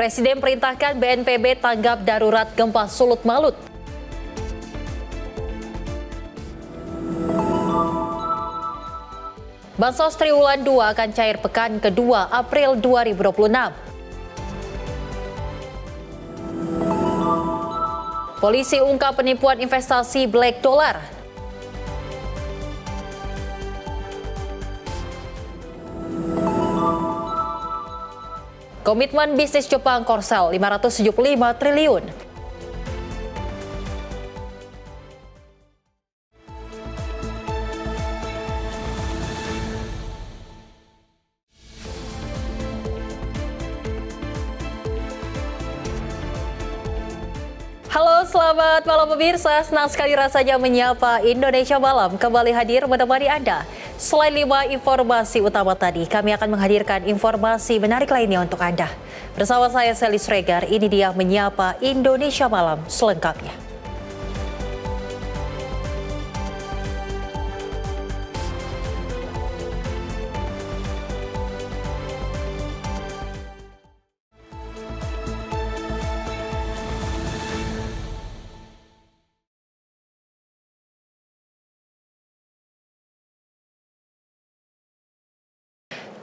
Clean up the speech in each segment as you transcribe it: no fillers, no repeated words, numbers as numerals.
Presiden perintahkan BNPB tanggap darurat gempa Sulut Malut. Bansos Triwulan 2 akan cair pekan kedua April 2026. Polisi ungkap penipuan investasi black dollar. Komitmen bisnis Jepang Korsel 575 triliun. Halo, selamat malam pemirsa. Senang sekali rasanya menyapa Indonesia Malam kembali hadir menemani Anda. Selain 5 informasi utama tadi, kami akan menghadirkan informasi menarik lainnya untuk Anda. Bersama saya Sally Sregar, ini dia menyapa Indonesia Malam selengkapnya.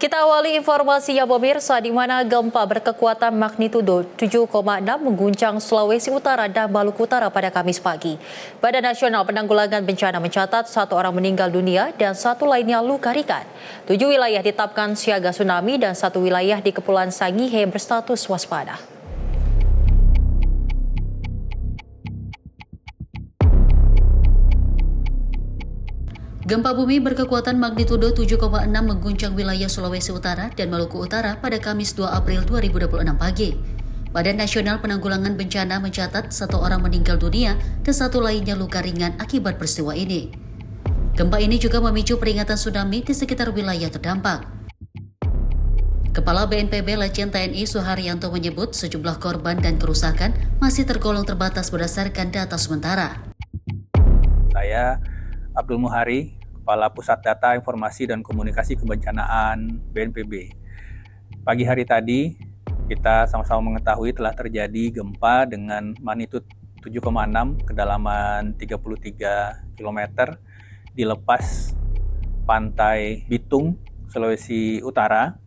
Kita awali informasinya pemirsa, di mana gempa berkekuatan magnitudo 7,6 mengguncang Sulawesi Utara dan Maluku Utara pada Kamis pagi. Badan Nasional Penanggulangan Bencana mencatat 1 orang meninggal dunia dan 1 lainnya luka ringan. 7 wilayah ditetapkan siaga tsunami dan 1 wilayah di Kepulauan Sangihe berstatus waspada. Gempa bumi berkekuatan magnitudo 7,6 mengguncang wilayah Sulawesi Utara dan Maluku Utara pada Kamis 2 April 2026 pagi. Badan Nasional Penanggulangan Bencana mencatat 1 orang meninggal dunia dan 1 lainnya luka ringan akibat peristiwa ini. Gempa ini juga memicu peringatan tsunami di sekitar wilayah terdampak. Kepala BNPB Letjen TNI Suharyanto menyebut sejumlah korban dan kerusakan masih tergolong terbatas berdasarkan data sementara. Saya Abdul Muhari, Kepala Pusat Data Informasi dan Komunikasi Kebencanaan BNPB. Pagi hari tadi, kita sama-sama mengetahui telah terjadi gempa dengan magnitudo 7,6 kedalaman 33 km di lepas pantai Bitung, Sulawesi Utara.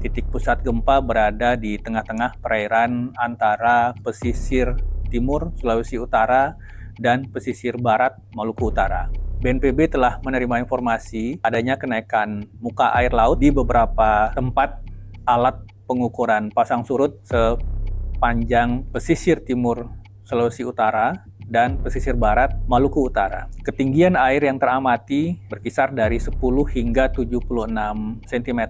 Titik pusat gempa berada di tengah-tengah perairan antara pesisir timur Sulawesi Utara dan pesisir barat Maluku Utara. BNPB telah menerima informasi adanya kenaikan muka air laut di beberapa tempat alat pengukuran pasang surut sepanjang pesisir timur Sulawesi Utara dan pesisir barat Maluku Utara. Ketinggian air yang teramati berkisar dari 10 hingga 76 cm,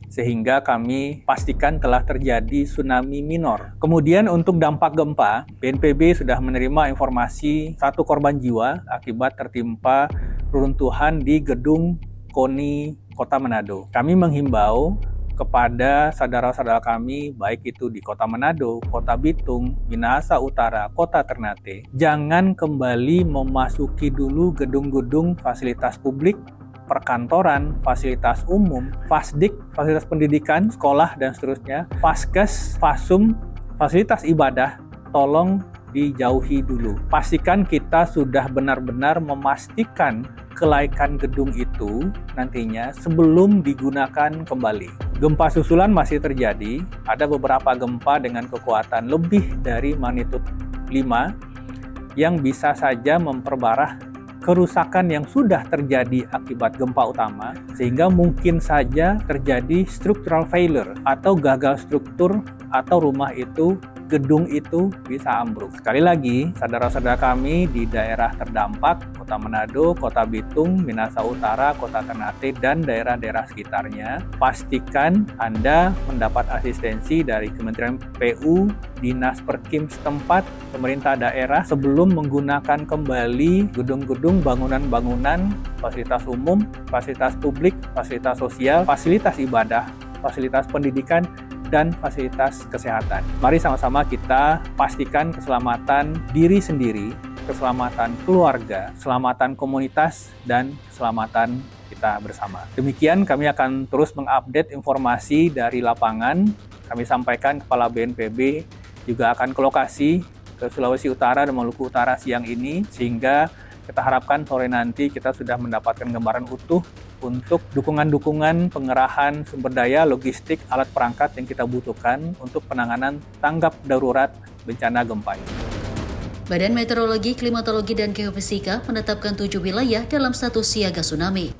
sehingga kami pastikan telah terjadi tsunami minor. Kemudian untuk dampak gempa, BNPB sudah menerima informasi 1 korban jiwa akibat tertimpa reruntuhan di gedung KONI Kota Manado. Kami menghimbau kepada saudara-saudara kami, baik itu di Kota Manado, Kota Bitung, Minahasa Utara, Kota Ternate, jangan kembali memasuki dulu gedung-gedung fasilitas publik, perkantoran, fasilitas umum, fasdik, fasilitas pendidikan, sekolah, dan seterusnya, faskes, fasum, fasilitas ibadah, tolong dijauhi dulu. Pastikan kita sudah benar-benar memastikan kelaikan gedung itu nantinya sebelum digunakan kembali. Gempa susulan masih terjadi, ada beberapa gempa dengan kekuatan lebih dari magnitudo 5 yang bisa saja memperparah kerusakan yang sudah terjadi akibat gempa utama, sehingga mungkin saja terjadi structural failure atau gagal struktur atau rumah itu, gedung itu bisa ambruk. Sekali lagi, saudara-saudara kami di daerah terdampak, Kota Manado, Kota Bitung, Minahasa Utara, Kota Ternate, dan daerah-daerah sekitarnya, pastikan Anda mendapat asistensi dari Kementerian PU, Dinas Perkim setempat, pemerintah daerah sebelum menggunakan kembali gedung-gedung, bangunan-bangunan, fasilitas umum, fasilitas publik, fasilitas sosial, fasilitas ibadah, fasilitas pendidikan, dan fasilitas kesehatan. Mari sama-sama kita pastikan keselamatan diri sendiri, keselamatan keluarga, keselamatan komunitas, dan keselamatan kita bersama. Demikian kami akan terus mengupdate informasi dari lapangan. Kami sampaikan Kepala BNPB juga akan ke lokasi ke Sulawesi Utara dan Maluku Utara siang ini, sehingga kita harapkan sore nanti kita sudah mendapatkan gambaran utuh untuk dukungan-dukungan pengerahan sumber daya, logistik, alat perangkat yang kita butuhkan untuk penanganan tanggap darurat bencana gempa ini. Badan Meteorologi, Klimatologi, dan Geofisika menetapkan 7 wilayah dalam status siaga tsunami.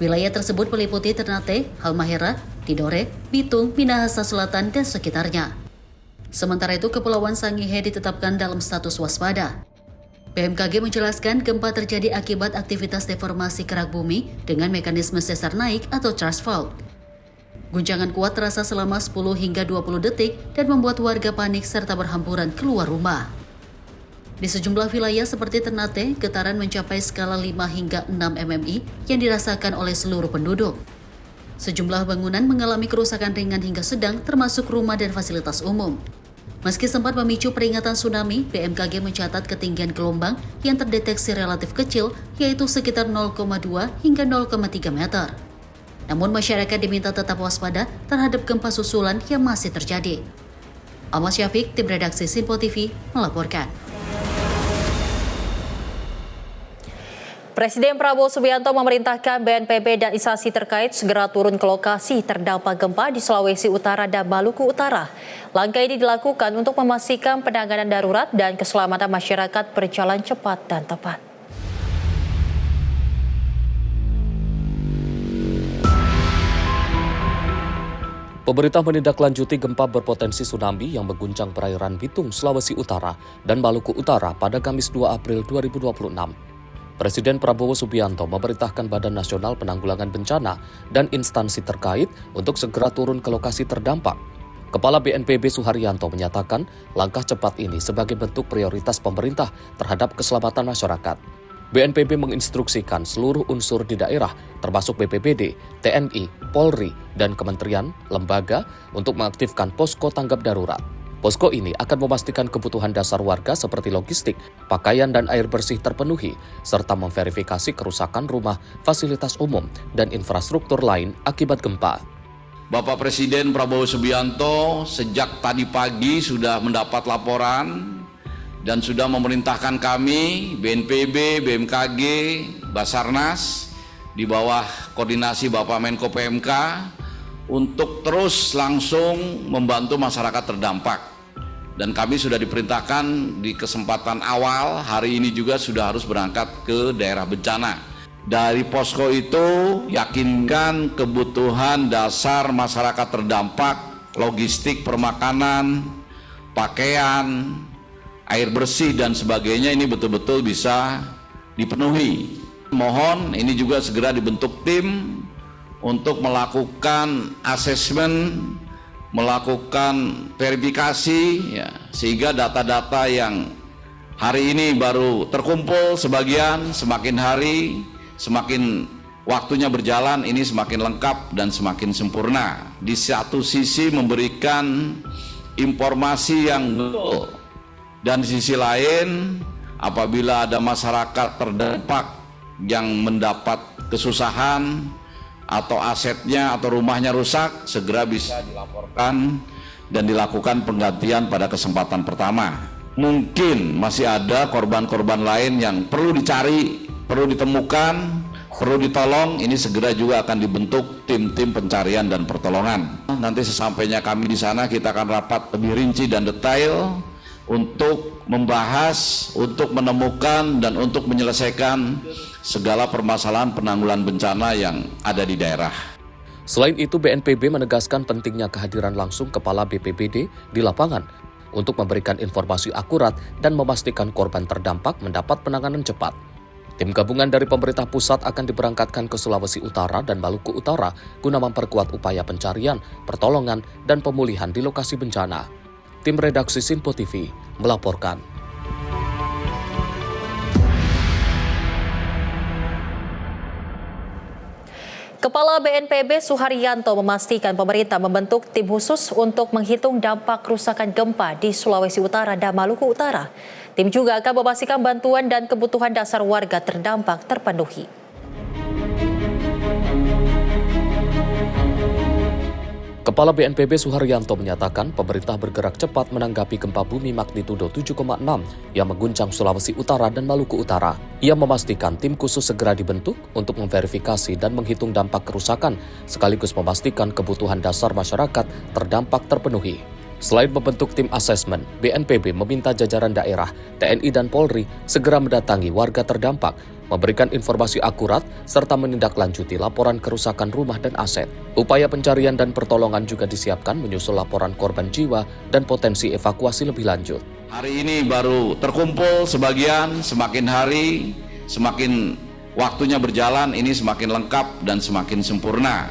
Wilayah tersebut meliputi Ternate, Halmahera, Tidore, Bitung, Minahasa Selatan, dan sekitarnya. Sementara itu, Kepulauan Sangihe ditetapkan dalam status waspada. BMKG menjelaskan gempa terjadi akibat aktivitas deformasi kerak bumi dengan mekanisme sesar naik atau thrust fault. Guncangan kuat terasa selama 10 hingga 20 detik dan membuat warga panik serta berhamburan keluar rumah. Di sejumlah wilayah seperti Ternate, getaran mencapai skala 5 hingga 6 mmi yang dirasakan oleh seluruh penduduk. Sejumlah bangunan mengalami kerusakan ringan hingga sedang, termasuk rumah dan fasilitas umum. Meski sempat memicu peringatan tsunami, BMKG mencatat ketinggian gelombang yang terdeteksi relatif kecil, yaitu sekitar 0,2 hingga 0,3 meter. Namun masyarakat diminta tetap waspada terhadap gempa susulan yang masih terjadi. Ahmad Syafiq, tim redaksi Simpo TV, melaporkan. Presiden Prabowo Subianto memerintahkan BNPB dan instansi terkait segera turun ke lokasi terdampak gempa di Sulawesi Utara dan Maluku Utara. Langkah ini dilakukan untuk memastikan penanganan darurat dan keselamatan masyarakat berjalan cepat dan tepat. Pemerintah menindaklanjuti gempa berpotensi tsunami yang mengguncang perairan Bitung, Sulawesi Utara dan Maluku Utara pada Kamis 2 April 2026. Presiden Prabowo Subianto memerintahkan Badan Nasional Penanggulangan Bencana dan instansi terkait untuk segera turun ke lokasi terdampak. Kepala BNPB Suharyanto menyatakan langkah cepat ini sebagai bentuk prioritas pemerintah terhadap keselamatan masyarakat. BNPB menginstruksikan seluruh unsur di daerah, termasuk BPBD, TNI, Polri, dan kementerian, lembaga untuk mengaktifkan posko tanggap darurat. Posko ini akan memastikan kebutuhan dasar warga seperti logistik, pakaian dan air bersih terpenuhi, serta memverifikasi kerusakan rumah, fasilitas umum, dan infrastruktur lain akibat gempa. Bapak Presiden Prabowo Subianto sejak tadi pagi sudah mendapat laporan dan sudah memerintahkan kami, BNPB, BMKG, Basarnas, di bawah koordinasi Bapak Menko PMK, untuk terus langsung membantu masyarakat terdampak. Dan kami sudah diperintahkan di kesempatan awal hari ini juga sudah harus berangkat ke daerah bencana. Dari posko itu yakinkan kebutuhan dasar masyarakat terdampak, logistik permakanan, pakaian, air bersih dan sebagainya ini betul-betul bisa dipenuhi. Mohon ini juga segera dibentuk tim untuk melakukan asesmen, melakukan verifikasi, ya, sehingga data-data yang hari ini baru terkumpul sebagian, semakin hari, semakin waktunya berjalan, ini semakin lengkap dan semakin sempurna. Di satu sisi memberikan informasi yang betul, dan di sisi lain apabila ada masyarakat terdampak yang mendapat kesusahan, atau asetnya atau rumahnya rusak, segera bisa dilaporkan dan dilakukan penggantian pada kesempatan pertama. Mungkin masih ada korban-korban lain yang perlu dicari, perlu ditemukan, perlu ditolong. Ini segera juga akan dibentuk tim-tim pencarian dan pertolongan. Nanti sesampainya kami di sana, kita akan rapat lebih rinci dan detail untuk membahas, untuk menemukan dan untuk menyelesaikan segala permasalahan penanggulangan bencana yang ada di daerah. Selain itu, BNPB menegaskan pentingnya kehadiran langsung Kepala BPBD di lapangan untuk memberikan informasi akurat dan memastikan korban terdampak mendapat penanganan cepat. Tim gabungan dari pemerintah pusat akan diberangkatkan ke Sulawesi Utara dan Maluku Utara guna memperkuat upaya pencarian, pertolongan, dan pemulihan di lokasi bencana. Tim redaksi Simpo TV melaporkan. Kepala BNPB Suharyanto memastikan pemerintah membentuk tim khusus untuk menghitung dampak kerusakan gempa di Sulawesi Utara dan Maluku Utara. Tim juga akan memastikan bantuan dan kebutuhan dasar warga terdampak terpenuhi. Kepala BNPB Suharyanto menyatakan pemerintah bergerak cepat menanggapi gempa bumi magnitudo 7,6 yang mengguncang Sulawesi Utara dan Maluku Utara. Ia memastikan tim khusus segera dibentuk untuk memverifikasi dan menghitung dampak kerusakan, sekaligus memastikan kebutuhan dasar masyarakat terdampak terpenuhi. Selain membentuk tim asesmen, BNPB meminta jajaran daerah, TNI dan Polri segera mendatangi warga terdampak, memberikan informasi akurat, serta menindaklanjuti laporan kerusakan rumah dan aset. Upaya pencarian dan pertolongan juga disiapkan menyusul laporan korban jiwa dan potensi evakuasi lebih lanjut. Hari ini baru terkumpul sebagian, semakin hari, semakin waktunya berjalan, ini semakin lengkap dan semakin sempurna.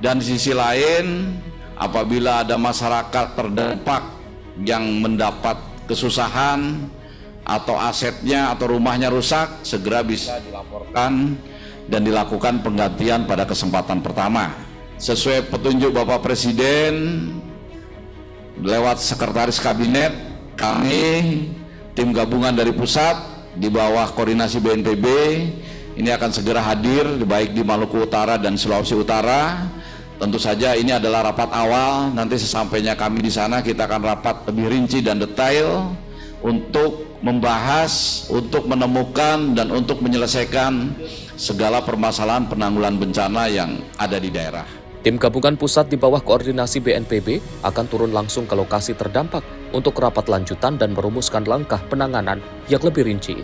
Dan di sisi lain, apabila ada masyarakat terdampak yang mendapat kesusahan atau asetnya atau rumahnya rusak, segera bisa dilaporkan dan dilakukan penggantian pada kesempatan pertama. Sesuai petunjuk Bapak Presiden lewat Sekretaris Kabinet, kami tim gabungan dari pusat di bawah koordinasi BNPB ini akan segera hadir baik di Maluku Utara dan Sulawesi Utara. Tentu saja ini adalah rapat awal, nanti sesampainya kami di sana kita akan rapat lebih rinci dan detail untuk membahas, untuk menemukan dan untuk menyelesaikan segala permasalahan penanggulangan bencana yang ada di daerah. Tim gabungan pusat di bawah koordinasi BNPB akan turun langsung ke lokasi terdampak untuk rapat lanjutan dan merumuskan langkah penanganan yang lebih rinci.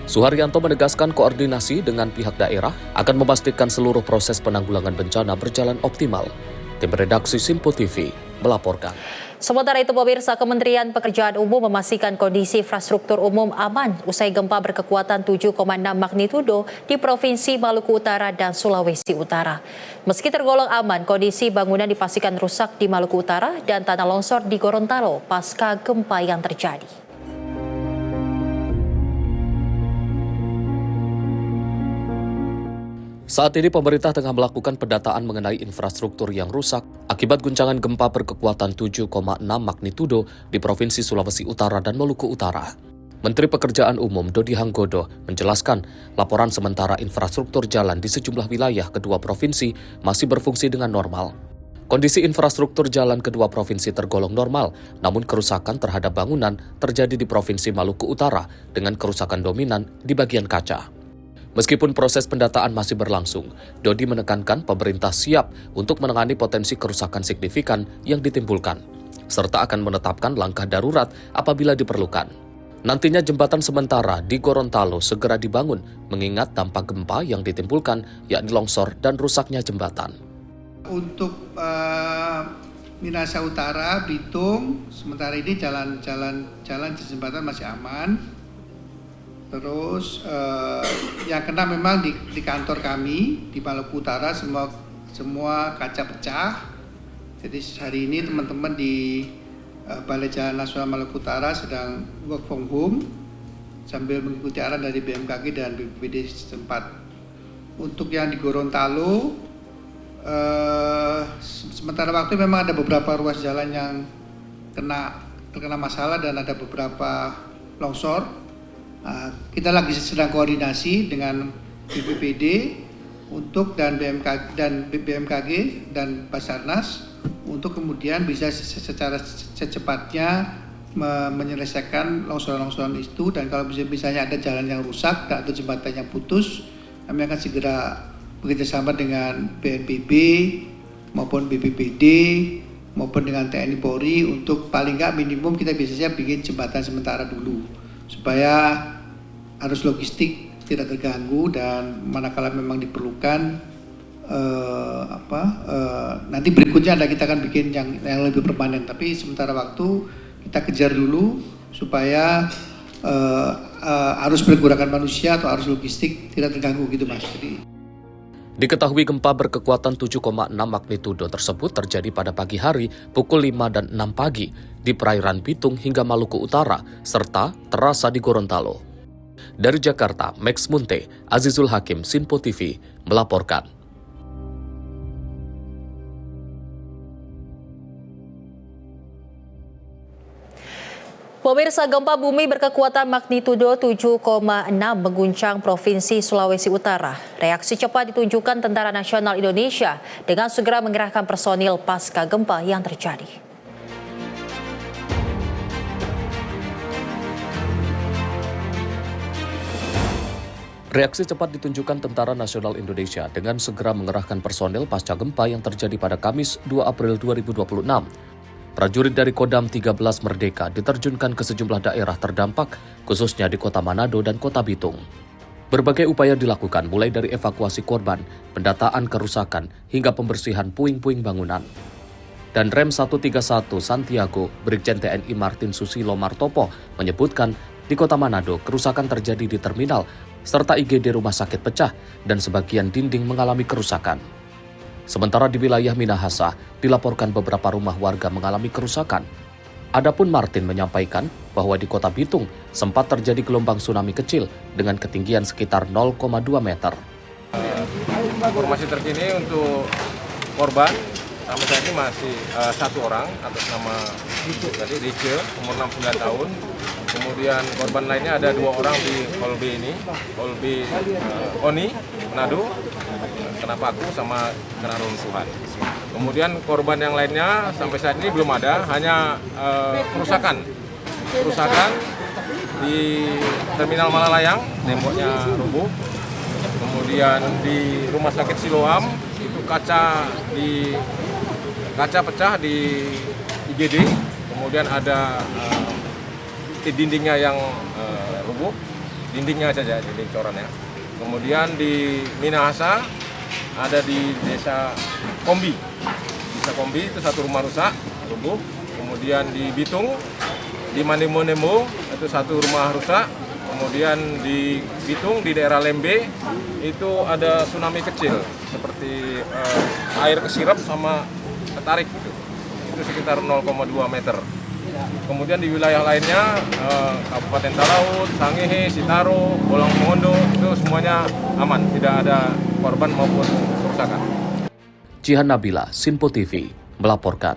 Suharyanto menegaskan koordinasi dengan pihak daerah akan memastikan seluruh proses penanggulangan bencana berjalan optimal. Tim redaksi Simpo TV melaporkan. Sementara itu, pemirsa, Kementerian Pekerjaan Umum memastikan kondisi infrastruktur umum aman usai gempa berkekuatan 7,6 magnitudo di Provinsi Maluku Utara dan Sulawesi Utara. Meski tergolong aman, kondisi bangunan dipastikan rusak di Maluku Utara dan tanah longsor di Gorontalo pasca gempa yang terjadi. Saat ini pemerintah tengah melakukan pendataan mengenai infrastruktur yang rusak akibat guncangan gempa berkekuatan 7,6 magnitudo di Provinsi Sulawesi Utara dan Maluku Utara. Menteri Pekerjaan Umum Dodi Hanggodo menjelaskan laporan sementara infrastruktur jalan di sejumlah wilayah kedua provinsi masih berfungsi dengan normal. Kondisi infrastruktur jalan kedua provinsi tergolong normal, namun kerusakan terhadap bangunan terjadi di Provinsi Maluku Utara dengan kerusakan dominan di bagian kaca. Meskipun proses pendataan masih berlangsung, Dodi menekankan pemerintah siap untuk menangani potensi kerusakan signifikan yang ditimbulkan, serta akan menetapkan langkah darurat apabila diperlukan. Nantinya jembatan sementara di Gorontalo segera dibangun, mengingat dampak gempa yang ditimbulkan, yakni longsor dan rusaknya jembatan. Untuk Minahasa Utara, Bitung, sementara ini jalan jembatan masih aman. Terus yang kena memang di kantor kami di Maluku Utara semua kaca pecah. Jadi hari ini teman-teman di Balai Jalan Nasional Maluku Utara sedang work from home sambil mengikuti arahan dari BMKG dan BPBD setempat. Untuk yang di Gorontalo, sementara waktu memang ada beberapa ruas jalan yang terkena masalah dan ada beberapa longsor. Kita lagi sedang koordinasi dengan BPBD dan BMKG dan Basarnas untuk kemudian bisa secara secepatnya menyelesaikan longsoran-longsoran itu, dan kalau misalnya ada jalan yang rusak atau jembatan yang putus, kami akan segera bekerjasama dengan BNPB maupun BPBD maupun dengan TNI Polri untuk paling nggak minimum kita biasanya bikin jembatan sementara dulu supaya arus logistik tidak terganggu, dan manakala memang diperlukan nanti berikutnya kita akan bikin yang lebih permanen, tapi sementara waktu kita kejar dulu supaya arus pergerakan manusia atau arus logistik tidak terganggu gitu Mas. Diketahui gempa berkekuatan 7,6 magnitudo tersebut terjadi pada pagi hari pukul 5 dan 6 pagi di perairan Bitung hingga Maluku Utara, serta terasa di Gorontalo. Dari Jakarta, Max Munte, Azizul Hakim, Simpo TV, melaporkan. Pemirsa, gempa bumi berkekuatan magnitudo 7,6 mengguncang Provinsi Sulawesi Utara. Reaksi cepat ditunjukkan Tentara Nasional Indonesia dengan segera mengerahkan personil pasca gempa yang terjadi. Reaksi cepat ditunjukkan Tentara Nasional Indonesia dengan segera mengerahkan personil pasca gempa yang terjadi pada Kamis 2 April 2026. Prajurit dari Kodam 13 Merdeka diterjunkan ke sejumlah daerah terdampak, khususnya di Kota Manado dan Kota Bitung. Berbagai upaya dilakukan mulai dari evakuasi korban, pendataan kerusakan, hingga pembersihan puing-puing bangunan. Dan Rem 131 Santiago, Brigjen TNI Martin Susilo Martopo, menyebutkan di Kota Manado kerusakan terjadi di terminal, serta IGD rumah sakit pecah dan sebagian dinding mengalami kerusakan. Sementara di wilayah Minahasa, dilaporkan beberapa rumah warga mengalami kerusakan. Adapun Martin menyampaikan bahwa di Kota Bitung sempat terjadi gelombang tsunami kecil dengan ketinggian sekitar 0,2 meter. Informasi terkini untuk korban sampai saat ini masih satu orang atas nama Rice, umur 69 tahun. Kemudian korban lainnya ada 2 orang di Kolbe ini, Kolbe Oni, Manado, kena paku sama kena runtuhan. Kemudian korban yang lainnya sampai saat ini belum ada, hanya kerusakan di Terminal Malalayang, temboknya rubuh. Kemudian di Rumah Sakit Siloam itu kaca pecah di IGD. Kemudian ada dindingnya yang rubuh, dindingnya saja, dinding corannya. Kemudian di Minahasa ada di Desa Kombi itu satu rumah rusak, rubuh. Kemudian di Bitung, di Manemo itu satu rumah rusak. Kemudian di Bitung di daerah Lembe itu ada tsunami kecil seperti air kesirap sama ketarik gitu. Itu sekitar 0,2 meter. Kemudian di wilayah lainnya, Kabupaten Talaut, Sangihe, Sitaro, Bolang Mongondo, itu semuanya aman, tidak ada korban maupun kerusakan. Jihan Nabila, Sinpo TV, melaporkan.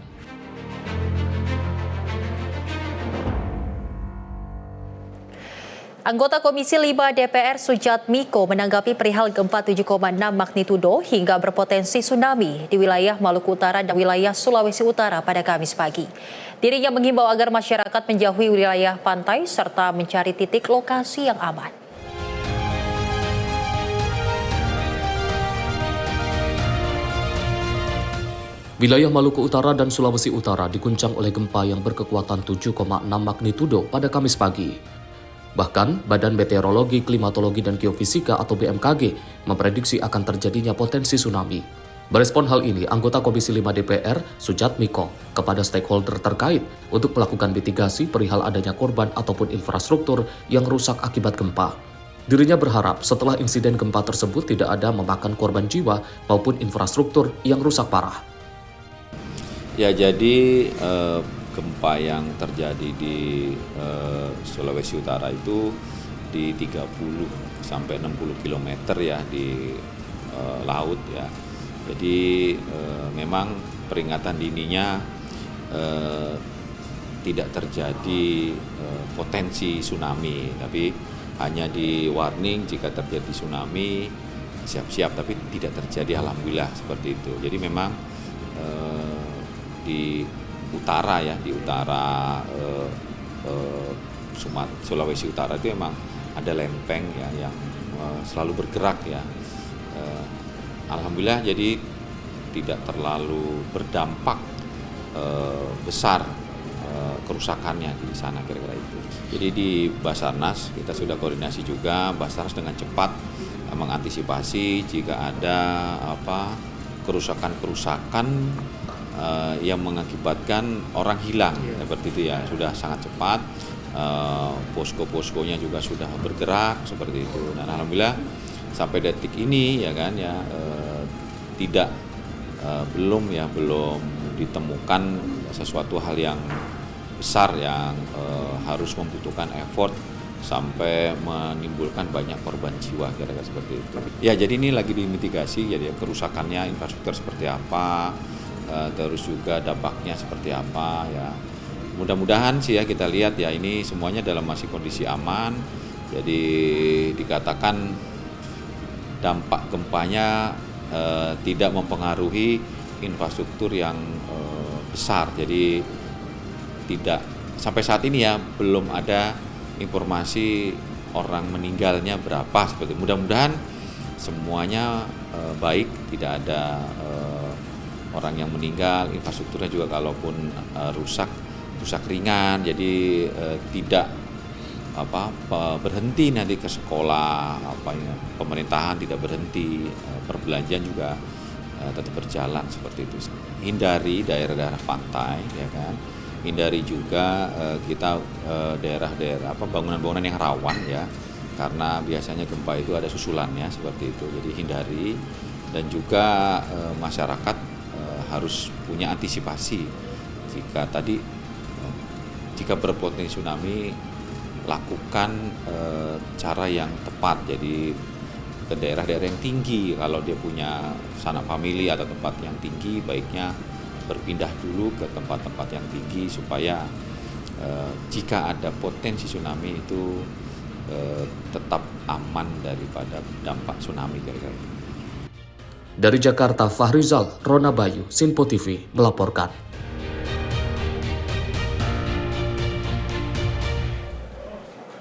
Anggota Komisi 5 DPR Sujat Miko menanggapi perihal gempa 7,6 magnitudo hingga berpotensi tsunami di wilayah Maluku Utara dan wilayah Sulawesi Utara pada Kamis pagi. Dirinya menghimbau agar masyarakat menjauhi wilayah pantai serta mencari titik lokasi yang aman. Wilayah Maluku Utara dan Sulawesi Utara diguncang oleh gempa yang berkekuatan 7,6 magnitudo pada Kamis pagi. Bahkan, Badan Meteorologi, Klimatologi, dan Geofisika atau BMKG memprediksi akan terjadinya potensi tsunami. Merespon hal ini, anggota Komisi 5 DPR, Sujat Miko, kepada stakeholder terkait untuk melakukan mitigasi perihal adanya korban ataupun infrastruktur yang rusak akibat gempa. Dirinya berharap setelah insiden gempa tersebut tidak ada memakan korban jiwa maupun infrastruktur yang rusak parah. Ya, jadi gempa yang terjadi di Sulawesi Utara itu di 30 sampai 60 km ya di laut ya. Jadi memang peringatan dininya tidak terjadi potensi tsunami, tapi hanya di warning jika terjadi tsunami siap-siap, tapi tidak terjadi, alhamdulillah seperti itu. Jadi memang di utara ya, di utara Sulawesi Utara itu memang ada lempeng ya yang selalu bergerak ya. Alhamdulillah, jadi tidak terlalu berdampak besar kerusakannya di sana, kira-kira itu. Jadi di Basarnas kita sudah koordinasi juga, Basarnas dengan cepat mengantisipasi jika ada kerusakan-kerusakan yang mengakibatkan orang hilang seperti itu ya, sudah sangat cepat. Posko-poskonya juga sudah bergerak seperti itu. Dan alhamdulillah sampai detik ini ya kan ya belum ditemukan sesuatu hal yang besar yang harus membutuhkan effort sampai menimbulkan banyak korban jiwa, kira-kira seperti itu. Ya, jadi ini lagi dimitigasi, jadi kerusakannya infrastruktur seperti apa, terus juga dampaknya seperti apa ya. mudah-mudahan sih ya kita lihat ya ini semuanya dalam masih kondisi aman. Jadi dikatakan dampak gempanya tidak mempengaruhi infrastruktur yang besar. Jadi tidak sampai saat ini ya belum ada informasi orang meninggalnya berapa seperti. Mudah-mudahan semuanya baik, tidak ada orang yang meninggal, infrastrukturnya juga kalaupun rusak ringan, jadi tidak berhenti nanti ke sekolah, pemerintahan tidak berhenti, perbelanjaan juga tetap berjalan seperti itu. Hindari daerah-daerah pantai, ya kan. Hindari juga kita daerah-daerah bangunan-bangunan yang rawan ya, karena biasanya gempa itu ada susulannya seperti itu. Jadi hindari, dan juga masyarakat harus punya antisipasi jika berpotensi tsunami, lakukan cara yang tepat. Jadi ke daerah-daerah yang tinggi, kalau dia punya sanak famili atau tempat yang tinggi, baiknya berpindah dulu ke tempat-tempat yang tinggi supaya jika ada potensi tsunami itu tetap aman daripada dampak tsunami kira-kira. Dari Jakarta, Fahrizal, Rona Bayu, Sinpo TV melaporkan.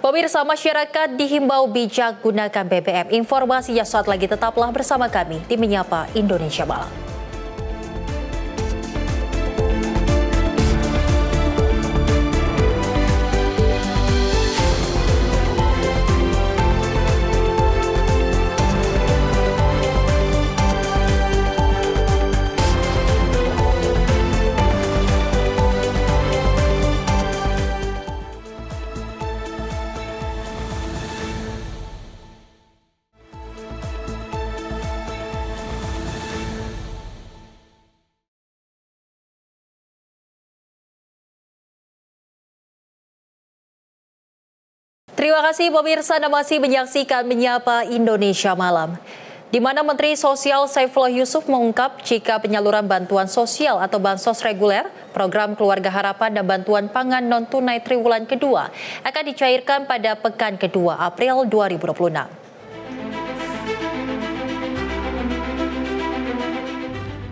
Pemirsa, masyarakat dihimbau bijak gunakan BBM. Informasinya saat lagi, tetaplah bersama kami di Menyapa Indonesia Malam. Terima kasih pemirsa, Anda masih menyaksikan Menyapa Indonesia Malam, di mana Menteri Sosial Saifullah Yusuf mengungkap jika penyaluran bantuan sosial atau bansos reguler, program Keluarga Harapan dan bantuan pangan non-tunai triwulan kedua akan dicairkan pada pekan kedua April 2026.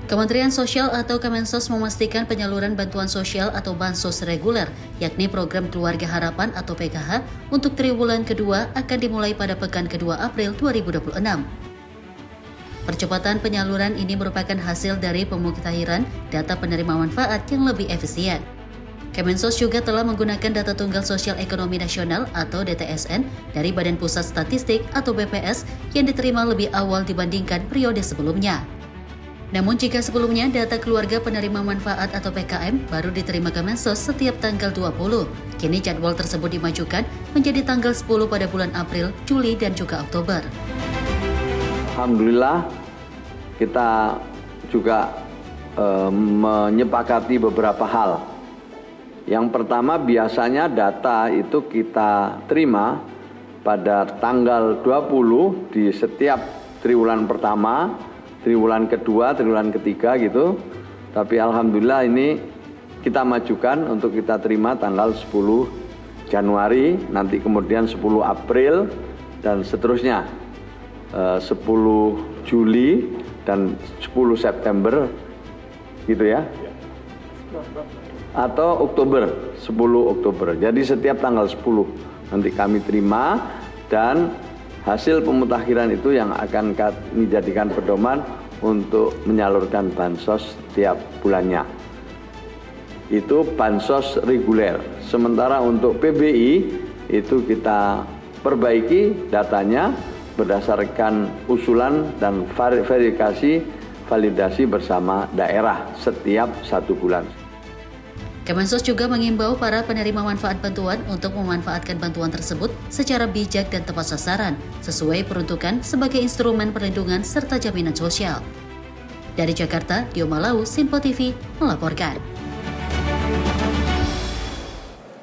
Kementerian Sosial atau Kemensos memastikan penyaluran bantuan sosial atau bansos reguler, yakni program Keluarga Harapan atau PKH, untuk triwulan kedua akan dimulai pada pekan kedua April 2026. Percepatan penyaluran ini merupakan hasil dari pemuktahiran data penerima manfaat yang lebih efisien. Kemensos juga telah menggunakan data Tunggal Sosial Ekonomi Nasional atau DTSN dari Badan Pusat Statistik atau BPS yang diterima lebih awal dibandingkan periode sebelumnya. Namun jika sebelumnya data keluarga penerima manfaat atau PKM baru diterima Kemensos setiap tanggal 20, kini jadwal tersebut dimajukan menjadi tanggal 10 pada bulan April, Juli, dan juga Oktober. Alhamdulillah kita juga menyepakati beberapa hal. Yang pertama, biasanya data itu kita terima pada tanggal 20 di setiap triwulan pertama, triwulan kedua, triwulan ketiga gitu. Tapi alhamdulillah ini kita majukan untuk kita terima tanggal 10 Januari, nanti kemudian 10 April dan seterusnya. 10 Juli dan 10 September gitu ya. Atau Oktober, 10 Oktober. Jadi setiap tanggal 10 nanti kami terima, dan hasil pemutakhiran itu yang akan kami jadikan pedoman untuk menyalurkan bansos setiap bulannya. Itu bansos reguler. Sementara untuk PBI itu kita perbaiki datanya berdasarkan usulan dan validasi bersama daerah setiap 1 bulan. Kemensos juga mengimbau para penerima manfaat bantuan untuk memanfaatkan bantuan tersebut secara bijak dan tepat sasaran, sesuai peruntukan sebagai instrumen perlindungan serta jaminan sosial. Dari Jakarta, Dio Malau, Sinpo TV melaporkan.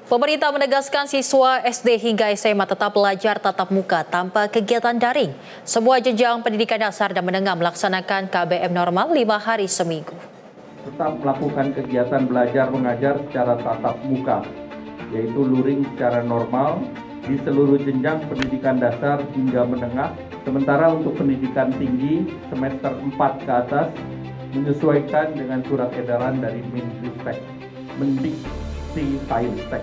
Pemerintah menegaskan siswa SD hingga SMA tetap belajar tatap muka tanpa kegiatan daring. Semua jenjang pendidikan dasar dan menengah melaksanakan KBM normal 5 hari seminggu. tetap melakukan kegiatan belajar mengajar secara tatap muka, yaitu luring secara normal di seluruh jenjang pendidikan dasar hingga menengah. Sementara untuk pendidikan tinggi semester 4 ke atas menyesuaikan dengan surat edaran dari Mendikti-Saintek.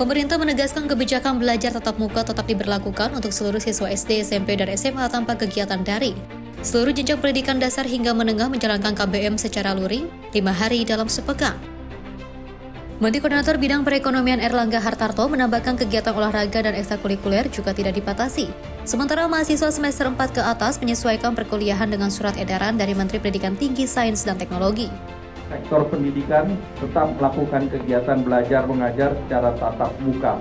Pemerintah menegaskan kebijakan belajar tatap muka tetap diberlakukan untuk seluruh siswa SD, SMP, dan SMA tanpa kegiatan daring. Seluruh jenjang pendidikan dasar hingga menengah menjalankan KBM secara luring 5 hari dalam sepekan. Menteri Koordinator Bidang Perekonomian Erlangga Hartarto menambahkan kegiatan olahraga dan ekstrakurikuler juga tidak dibatasi. Sementara mahasiswa semester 4 ke atas menyesuaikan perkuliahan dengan surat edaran dari Menteri Pendidikan Tinggi, Sains, dan Teknologi. Sektor pendidikan tetap melakukan kegiatan belajar mengajar secara tatap muka,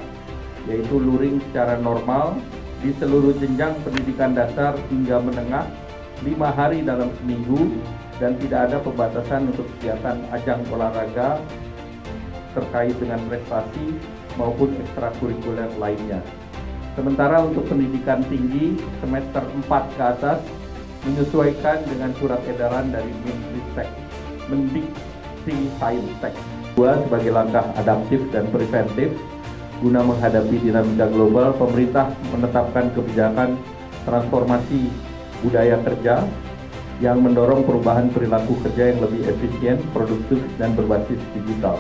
yaitu luring secara normal di seluruh jenjang pendidikan dasar hingga menengah 5 hari dalam seminggu, dan tidak ada pembatasan untuk kegiatan ajang olahraga terkait dengan prestasi maupun ekstrakurikuler lainnya. Sementara untuk pendidikan tinggi semester 4 ke atas menyesuaikan dengan surat edaran dari Mendikti-Saintek. Sebagai langkah adaptif dan preventif guna menghadapi dinamika global, pemerintah menetapkan kebijakan transformasi budaya kerja yang mendorong perubahan perilaku kerja yang lebih efisien, produktif, dan berbasis digital.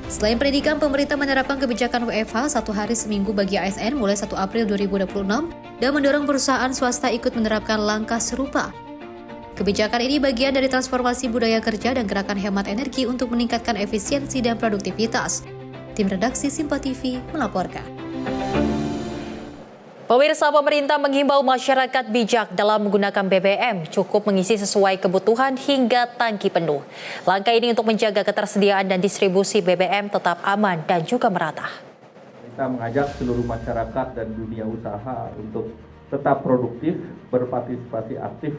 Selain pendidikan, pemerintah menerapkan kebijakan WFH 1 hari seminggu bagi ASN mulai 1 April 2026 dan mendorong perusahaan swasta ikut menerapkan langkah serupa. Kebijakan ini bagian dari transformasi budaya kerja dan gerakan hemat energi untuk meningkatkan efisiensi dan produktivitas. Tim redaksi Simpa TV melaporkan. Pemirsa, pemerintah menghimbau masyarakat bijak dalam menggunakan BBM, cukup mengisi sesuai kebutuhan hingga tangki penuh. Langkah ini untuk menjaga ketersediaan dan distribusi BBM tetap aman dan juga merata. Kita mengajak seluruh masyarakat dan dunia usaha untuk tetap produktif, berpartisipasi aktif,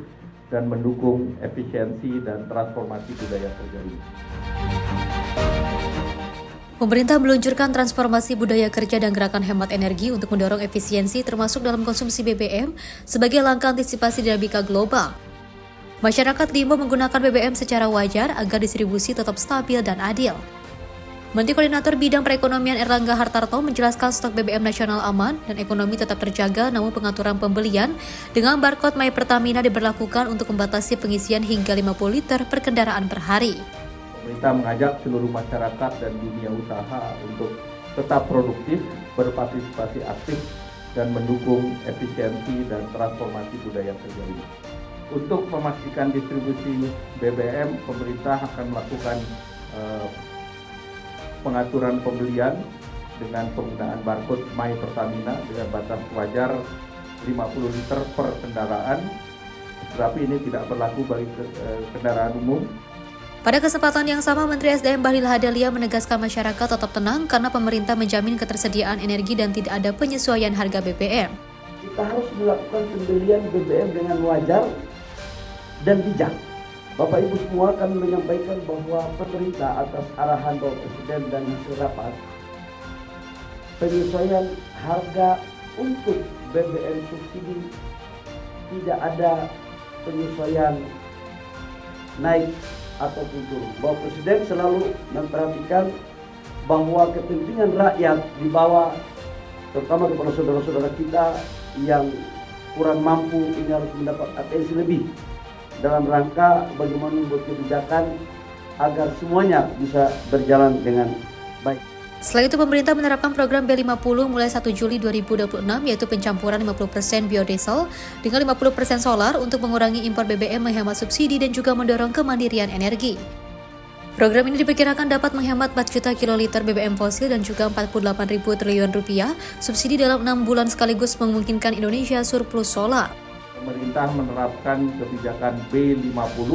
dan mendukung efisiensi dan transformasi budaya kerja ini. Pemerintah meluncurkan transformasi budaya kerja dan gerakan hemat energi untuk mendorong efisiensi termasuk dalam konsumsi BBM sebagai langkah antisipasi dinamika global. Masyarakat diimbau menggunakan BBM secara wajar agar distribusi tetap stabil dan adil. Menteri Koordinator Bidang Perekonomian Erlangga Hartarto menjelaskan stok BBM nasional aman dan ekonomi tetap terjaga, namun pengaturan pembelian dengan barcode My Pertamina diberlakukan untuk membatasi pengisian hingga 50 liter per kendaraan per hari. Pemerintah mengajak seluruh masyarakat dan dunia usaha untuk tetap produktif, berpartisipasi aktif, dan mendukung efisiensi dan transformasi budaya kerja ini. Untuk memastikan distribusi BBM, pemerintah akan melakukan pengaturan pembelian dengan penggunaan barcode My Pertamina dengan batas wajar 50 liter per kendaraan, tetapi ini tidak berlaku bagi kendaraan umum. Pada kesempatan yang sama, Menteri SDM Bahlil Lahadalia menegaskan masyarakat tetap tenang karena pemerintah menjamin ketersediaan energi dan tidak ada penyesuaian harga BBM. Kita harus melakukan pembelian BBM dengan wajar dan bijak. Bapak Ibu semua kami menyampaikan bahwa pemerintah atas arahan Bapak Presiden dan hasil rapat, penyesuaian harga untuk BBM subsidi tidak ada penyesuaian naik ataupun turun. Bapak Presiden selalu memperhatikan bahwa kepentingan rakyat dibawa terutama kepada saudara-saudara kita yang kurang mampu ini harus mendapat atensi lebih dalam rangka bagaimana membuat kebijakan agar semuanya bisa berjalan dengan baik. Selain itu, pemerintah menerapkan program B50 mulai 1 Juli 2026, yaitu pencampuran 50% biodiesel dengan 50% solar untuk mengurangi impor BBM, menghemat subsidi, dan juga mendorong kemandirian energi. Program ini diperkirakan dapat menghemat 4 juta kiloliter BBM fosil dan juga 48.000 triliun rupiah subsidi dalam 6 bulan sekaligus memungkinkan Indonesia surplus solar. Pemerintah menerapkan kebijakan B50,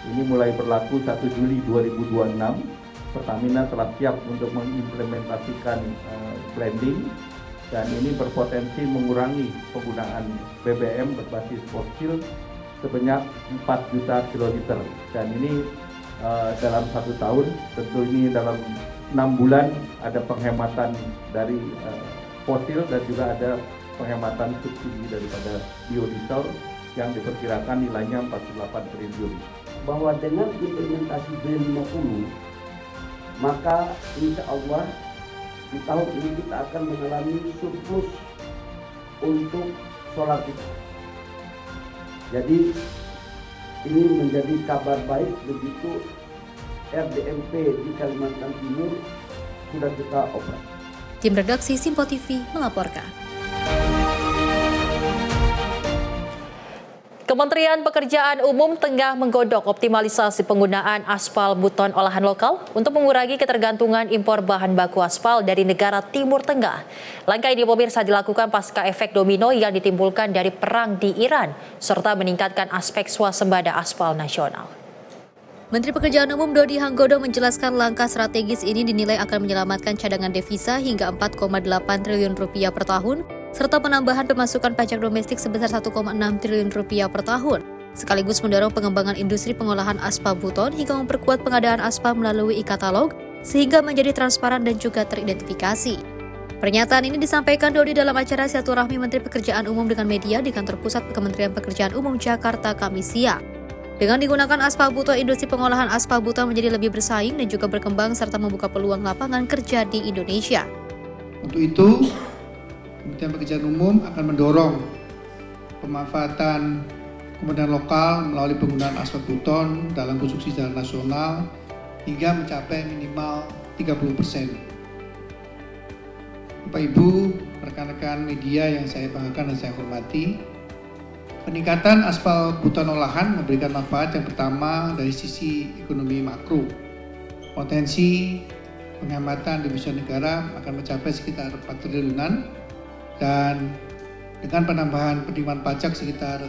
ini mulai berlaku 1 Juli 2026. Pertamina telah siap untuk mengimplementasikan blending dan ini berpotensi mengurangi penggunaan BBM berbasis fosil sebanyak 4 juta kiloliter dan ini dalam 1 tahun, tentu ini dalam 6 bulan ada penghematan dari fosil dan juga ada penghematan subsidi daripada biodiesel yang diperkirakan nilainya 48 triliun. bahwa dengan implementasi B50 maka insya Allah di tahun ini kita akan mengalami surplus untuk solar kita. Jadi ini menjadi kabar baik begitu RDMP di Kalimantan Timur sudah kita operasi. Tim redaksi Simpo TV melaporkan. Kementerian Pekerjaan Umum tengah menggodok optimalisasi penggunaan aspal buton olahan lokal untuk mengurangi ketergantungan impor bahan baku aspal dari negara Timur Tengah. Langkah ini pemirsa dilakukan pasca efek domino yang ditimbulkan dari perang di Iran, serta meningkatkan aspek swasembada aspal nasional. Menteri Pekerjaan Umum Dodi Hanggodo menjelaskan langkah strategis ini dinilai akan menyelamatkan cadangan devisa hingga 4,8 triliun rupiah per tahun, serta penambahan pemasukan pajak domestik sebesar 1,6 triliun rupiah per tahun, sekaligus mendorong pengembangan industri pengolahan aspal buton hingga memperkuat pengadaan aspal melalui e-katalog, sehingga menjadi transparan dan juga teridentifikasi. Pernyataan ini disampaikan Dodi dalam acara silaturahmi Menteri Pekerjaan Umum dengan media di kantor pusat Kementerian Pekerjaan Umum Jakarta Kamis siang. Dengan digunakan aspal buton, industri pengolahan aspal buton menjadi lebih bersaing dan juga berkembang serta membuka peluang lapangan kerja di Indonesia. Untuk itu, Kementerian Pekerjaan Umum akan mendorong pemanfaatan komponen lokal melalui penggunaan aspal buton dalam konstruksi jalan nasional hingga mencapai minimal 30%. Bapak Ibu, rekan-rekan media yang saya banggakan dan saya hormati, peningkatan aspal buton olahan memberikan manfaat yang pertama dari sisi ekonomi makro. Potensi penghematan devisa negara akan mencapai sekitar 4 triliunan dan dengan penambahan penerimaan pajak sekitar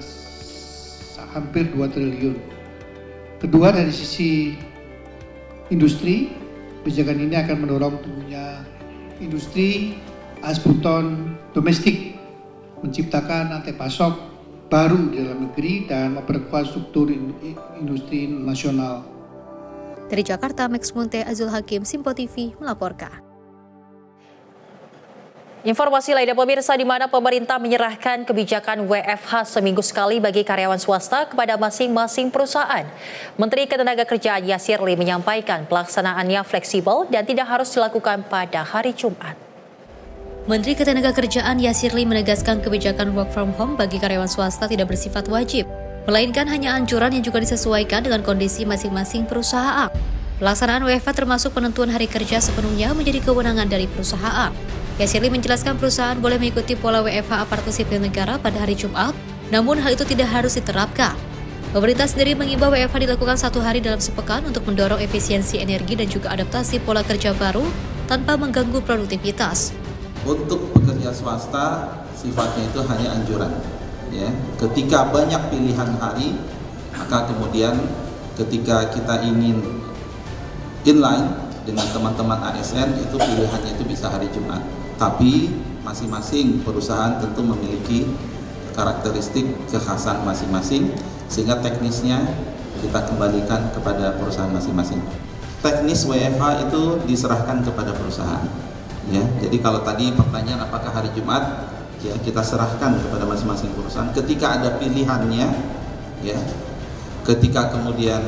hampir 2 triliun. Kedua, dari sisi industri, kebijakan ini akan mendorong tumbuhnya industri aspal buton domestik, menciptakan rantai pasok baru di dalam negeri dan memperkuat struktur industri nasional. Dari Jakarta, Max Munte, Azul Hakim, Simpo TV melaporkan. Informasi lainnya pemirsa, di mana pemerintah menyerahkan kebijakan WFH seminggu sekali bagi karyawan swasta kepada masing-masing perusahaan. Menteri Ketenagakerjaan Yasirli menyampaikan pelaksanaannya fleksibel dan tidak harus dilakukan pada hari Jumat. Menteri Ketenagakerjaan Yasirli menegaskan kebijakan work from home bagi karyawan swasta tidak bersifat wajib, melainkan hanya anjuran yang juga disesuaikan dengan kondisi masing-masing perusahaan. Pelaksanaan WFH termasuk penentuan hari kerja sepenuhnya menjadi kewenangan dari perusahaan. Yasirli menjelaskan perusahaan boleh mengikuti pola WFH aparatur sipil negara pada hari Jumat, namun hal itu tidak harus diterapkan. Pemerintah sendiri mengimbau WFH dilakukan 1 hari dalam sepekan untuk mendorong efisiensi energi dan juga adaptasi pola kerja baru tanpa mengganggu produktivitas. Untuk pekerja swasta sifatnya itu hanya anjuran, ya. Ketika banyak pilihan hari, maka kemudian ketika kita ingin inline dengan teman-teman ASN itu pilihannya itu bisa hari Jumat. Tapi masing-masing perusahaan tentu memiliki karakteristik kekhasan masing-masing, sehingga teknisnya kita kembalikan kepada perusahaan masing-masing. Teknis WFH itu diserahkan kepada perusahaan. Ya, jadi kalau tadi pertanyaan apakah hari Jumat, ya kita serahkan kepada masing-masing perusahaan. Ketika ada pilihannya, ya, ketika kemudian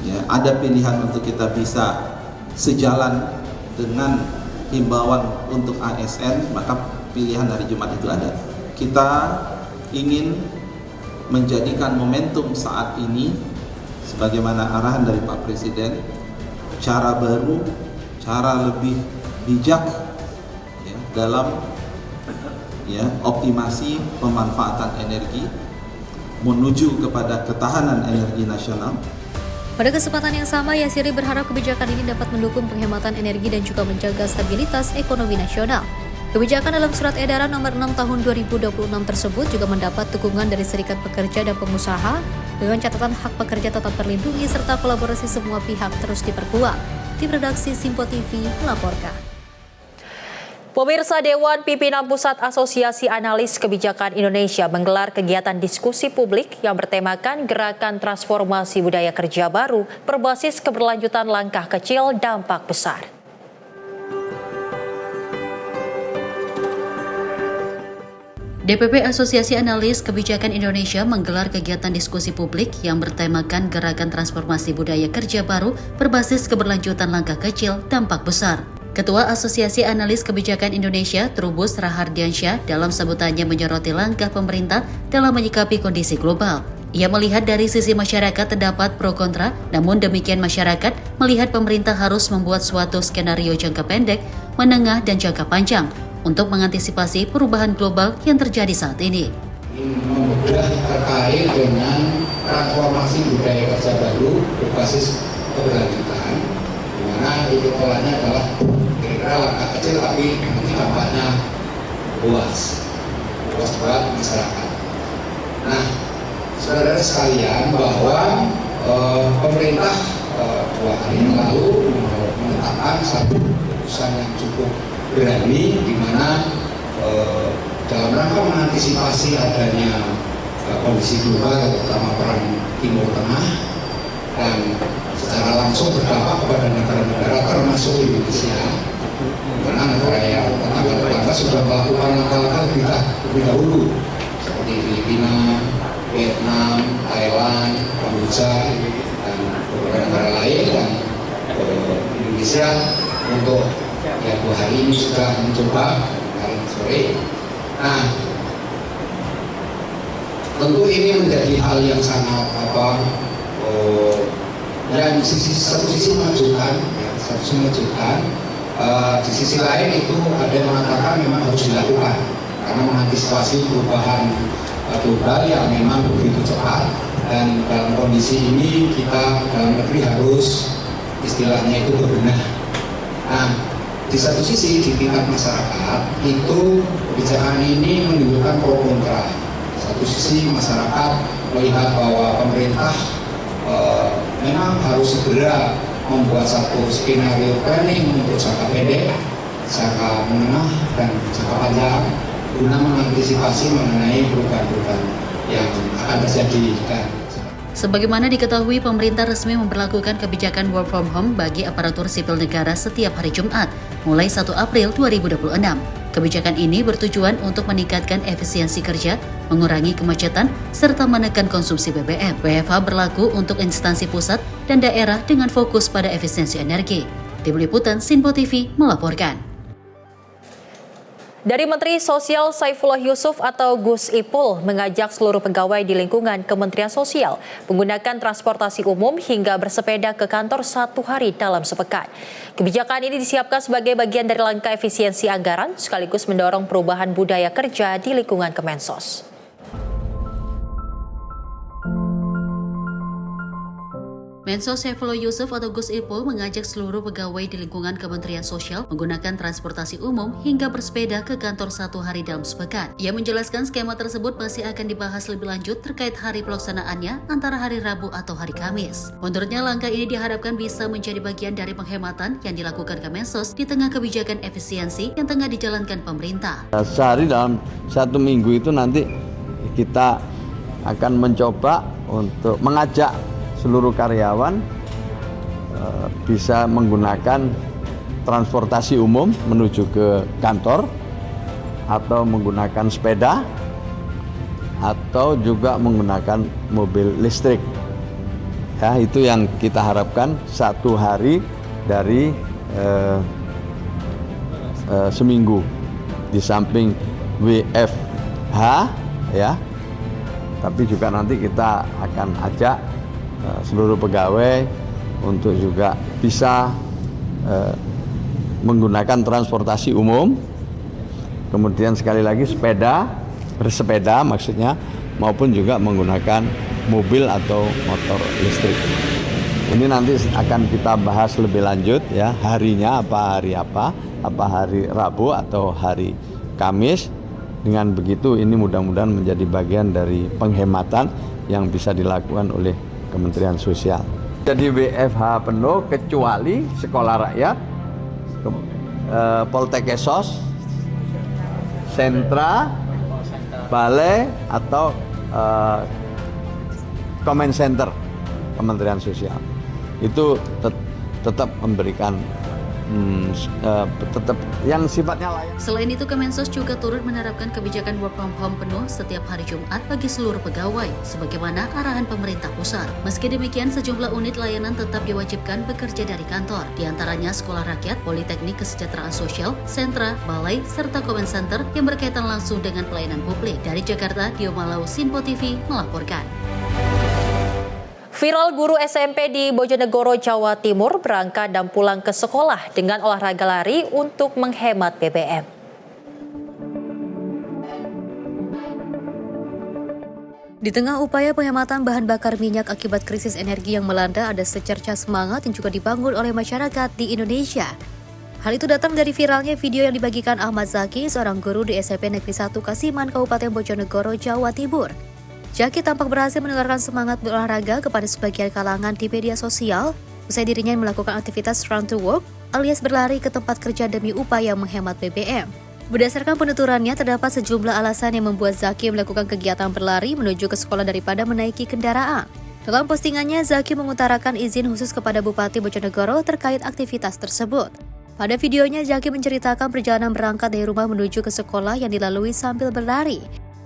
ya ada pilihan untuk kita bisa sejalan dengan himbauan untuk ASN, maka pilihan hari Jumat itu ada. Kita ingin menjadikan momentum saat ini sebagaimana arahan dari Pak Presiden, cara baru, cara lebih bijak ya, dalam ya, optimasi pemanfaatan energi menuju kepada ketahanan energi nasional. Pada kesempatan yang sama, Yasirli berharap kebijakan ini dapat mendukung penghematan energi dan juga menjaga stabilitas ekonomi nasional. Kebijakan dalam Surat Edaran Nomor 6 Tahun 2026 tersebut juga mendapat dukungan dari Serikat Pekerja dan Pengusaha dengan catatan hak pekerja tetap terlindungi serta kolaborasi semua pihak terus diperkuat. Tim redaksi Simpo TV melaporkan. Pemirsa, Dewan Pimpinan Pusat Asosiasi Analis Kebijakan Indonesia menggelar kegiatan diskusi publik yang bertemakan Gerakan Transformasi Budaya Kerja Baru berbasis keberlanjutan langkah kecil dampak besar. DPP Asosiasi Analis Kebijakan Indonesia menggelar kegiatan diskusi publik yang bertemakan Gerakan Transformasi Budaya Kerja Baru berbasis keberlanjutan langkah kecil dampak besar. Ketua Asosiasi Analis Kebijakan Indonesia, Trubus Rahardiansyah, dalam sambutannya menyoroti langkah pemerintah dalam menyikapi kondisi global. Ia melihat dari sisi masyarakat terdapat pro kontra, namun demikian masyarakat melihat pemerintah harus membuat suatu skenario jangka pendek, menengah, dan jangka panjang untuk mengantisipasi perubahan global yang terjadi saat ini. Membedah terkait dengan transformasi budaya kerja baru berbasis keberlanjutan, di mana titik polanya adalah kira-kira langkah kecil tapi nanti dampaknya luas buat masyarakat. Nah, saudara sekalian, bahwa pemerintah 2 hari yang lalu menetapkan satu keputusan yang cukup berani, di mana dalam rangka mengantisipasi adanya kondisi global, terutama perang Timur Tengah, dan secara langsung berdampak kepada negara-negara termasuk Indonesia, karena negara yang tetangga sudah melakukan langkah-langkah lebih dahulu, seperti Filipina, Vietnam, Thailand, Kamboja, dan beberapa negara lain, dan Indonesia untuk 2 hari ini sudah mencoba hari sore. Nah, tentu ini menjadi hal yang sangat yang satu sisi mengejutkan, di sisi lain itu ada yang mengatakan memang harus dilakukan karena mengantisipasi perubahan global yang memang begitu cepat, dan dalam kondisi ini kita dalam negeri harus istilahnya itu berbenah. Nah, di satu sisi di tingkat masyarakat itu kebijakan ini menimbulkan pro kontra. Di satu sisi masyarakat melihat bahwa pemerintah memang harus segera membuat satu skenario planning untuk jangka pendek, jangka menengah, dan jangka panjang guna mengantisipasi mengenai perubahan-perubahan yang akan terjadi. Sebagaimana diketahui, pemerintah resmi memberlakukan kebijakan work from home bagi aparatur sipil negara setiap hari Jumat, mulai 1 April 2026. Kebijakan ini bertujuan untuk meningkatkan efisiensi kerja, mengurangi kemacetan, serta menekan konsumsi BBM. WFH berlaku untuk instansi pusat dan daerah dengan fokus pada efisiensi energi. Tim Liputan Sinpo TV melaporkan. Dari Menteri Sosial Saifullah Yusuf atau Gus Ipul mengajak seluruh pegawai di lingkungan Kementerian Sosial menggunakan transportasi umum hingga bersepeda ke kantor 1 hari dalam sepekan. Kebijakan ini disiapkan sebagai bagian dari langkah efisiensi anggaran sekaligus mendorong perubahan budaya kerja di lingkungan Kemensos. Mensos Saifullah Yusuf atau Gus Ipul mengajak seluruh pegawai di lingkungan Kementerian Sosial menggunakan transportasi umum hingga bersepeda ke kantor 1 hari dalam sepekan. Ia menjelaskan skema tersebut masih akan dibahas lebih lanjut terkait hari pelaksanaannya antara hari Rabu atau hari Kamis. Menurutnya langkah ini diharapkan bisa menjadi bagian dari penghematan yang dilakukan Kemensos di tengah kebijakan efisiensi yang tengah dijalankan pemerintah. Sehari dalam 1 minggu itu nanti kita akan mencoba untuk mengajak seluruh karyawan bisa menggunakan transportasi umum menuju ke kantor, atau menggunakan sepeda, atau juga menggunakan mobil listrik. Ya, itu yang kita harapkan 1 hari dari seminggu. Di samping WFH ya, tapi juga nanti kita akan ajak seluruh pegawai untuk juga bisa menggunakan transportasi umum, kemudian sekali lagi bersepeda maksudnya, maupun juga menggunakan mobil atau motor listrik. Ini nanti akan kita bahas lebih lanjut ya, harinya hari Rabu atau hari Kamis. Dengan begitu ini mudah-mudahan menjadi bagian dari penghematan yang bisa dilakukan oleh Kementerian Sosial. Jadi WFH penuh kecuali sekolah rakyat, Poltekesos, sentra, balai, atau comment center Kementerian Sosial. Itu tetap memberikan tetap yang sifatnya layak. Selain itu, Kemensos juga turut menerapkan kebijakan work from home penuh setiap hari Jumat bagi seluruh pegawai, sebagaimana arahan pemerintah pusat. Meski demikian, sejumlah unit layanan tetap diwajibkan bekerja dari kantor, diantaranya Sekolah Rakyat, Politeknik Kesejahteraan Sosial, sentra, balai, serta comment center yang berkaitan langsung dengan pelayanan publik. Dari Jakarta, Dio Malau, Simpo TV melaporkan. Viral guru SMP di Bojonegoro, Jawa Timur berangkat dan pulang ke sekolah dengan olahraga lari untuk menghemat BBM. Di tengah upaya penghematan bahan bakar minyak akibat krisis energi yang melanda, ada secerca semangat yang juga dibangun oleh masyarakat di Indonesia. Hal itu datang dari viralnya video yang dibagikan Ahmad Zaki, seorang guru di SMP Negeri 1 Kasiman, Kabupaten Bojonegoro, Jawa Timur. Zaki tampak berhasil menularkan semangat berolahraga kepada sebagian kalangan di media sosial usai dirinya melakukan aktivitas run to work alias berlari ke tempat kerja demi upaya menghemat BBM. Berdasarkan penuturannya, terdapat sejumlah alasan yang membuat Zaki melakukan kegiatan berlari menuju ke sekolah daripada menaiki kendaraan. Dalam postingannya, Zaki mengutarakan izin khusus kepada Bupati Bojonegoro terkait aktivitas tersebut. Pada videonya, Zaki menceritakan perjalanan berangkat dari rumah menuju ke sekolah yang dilalui sambil berlari.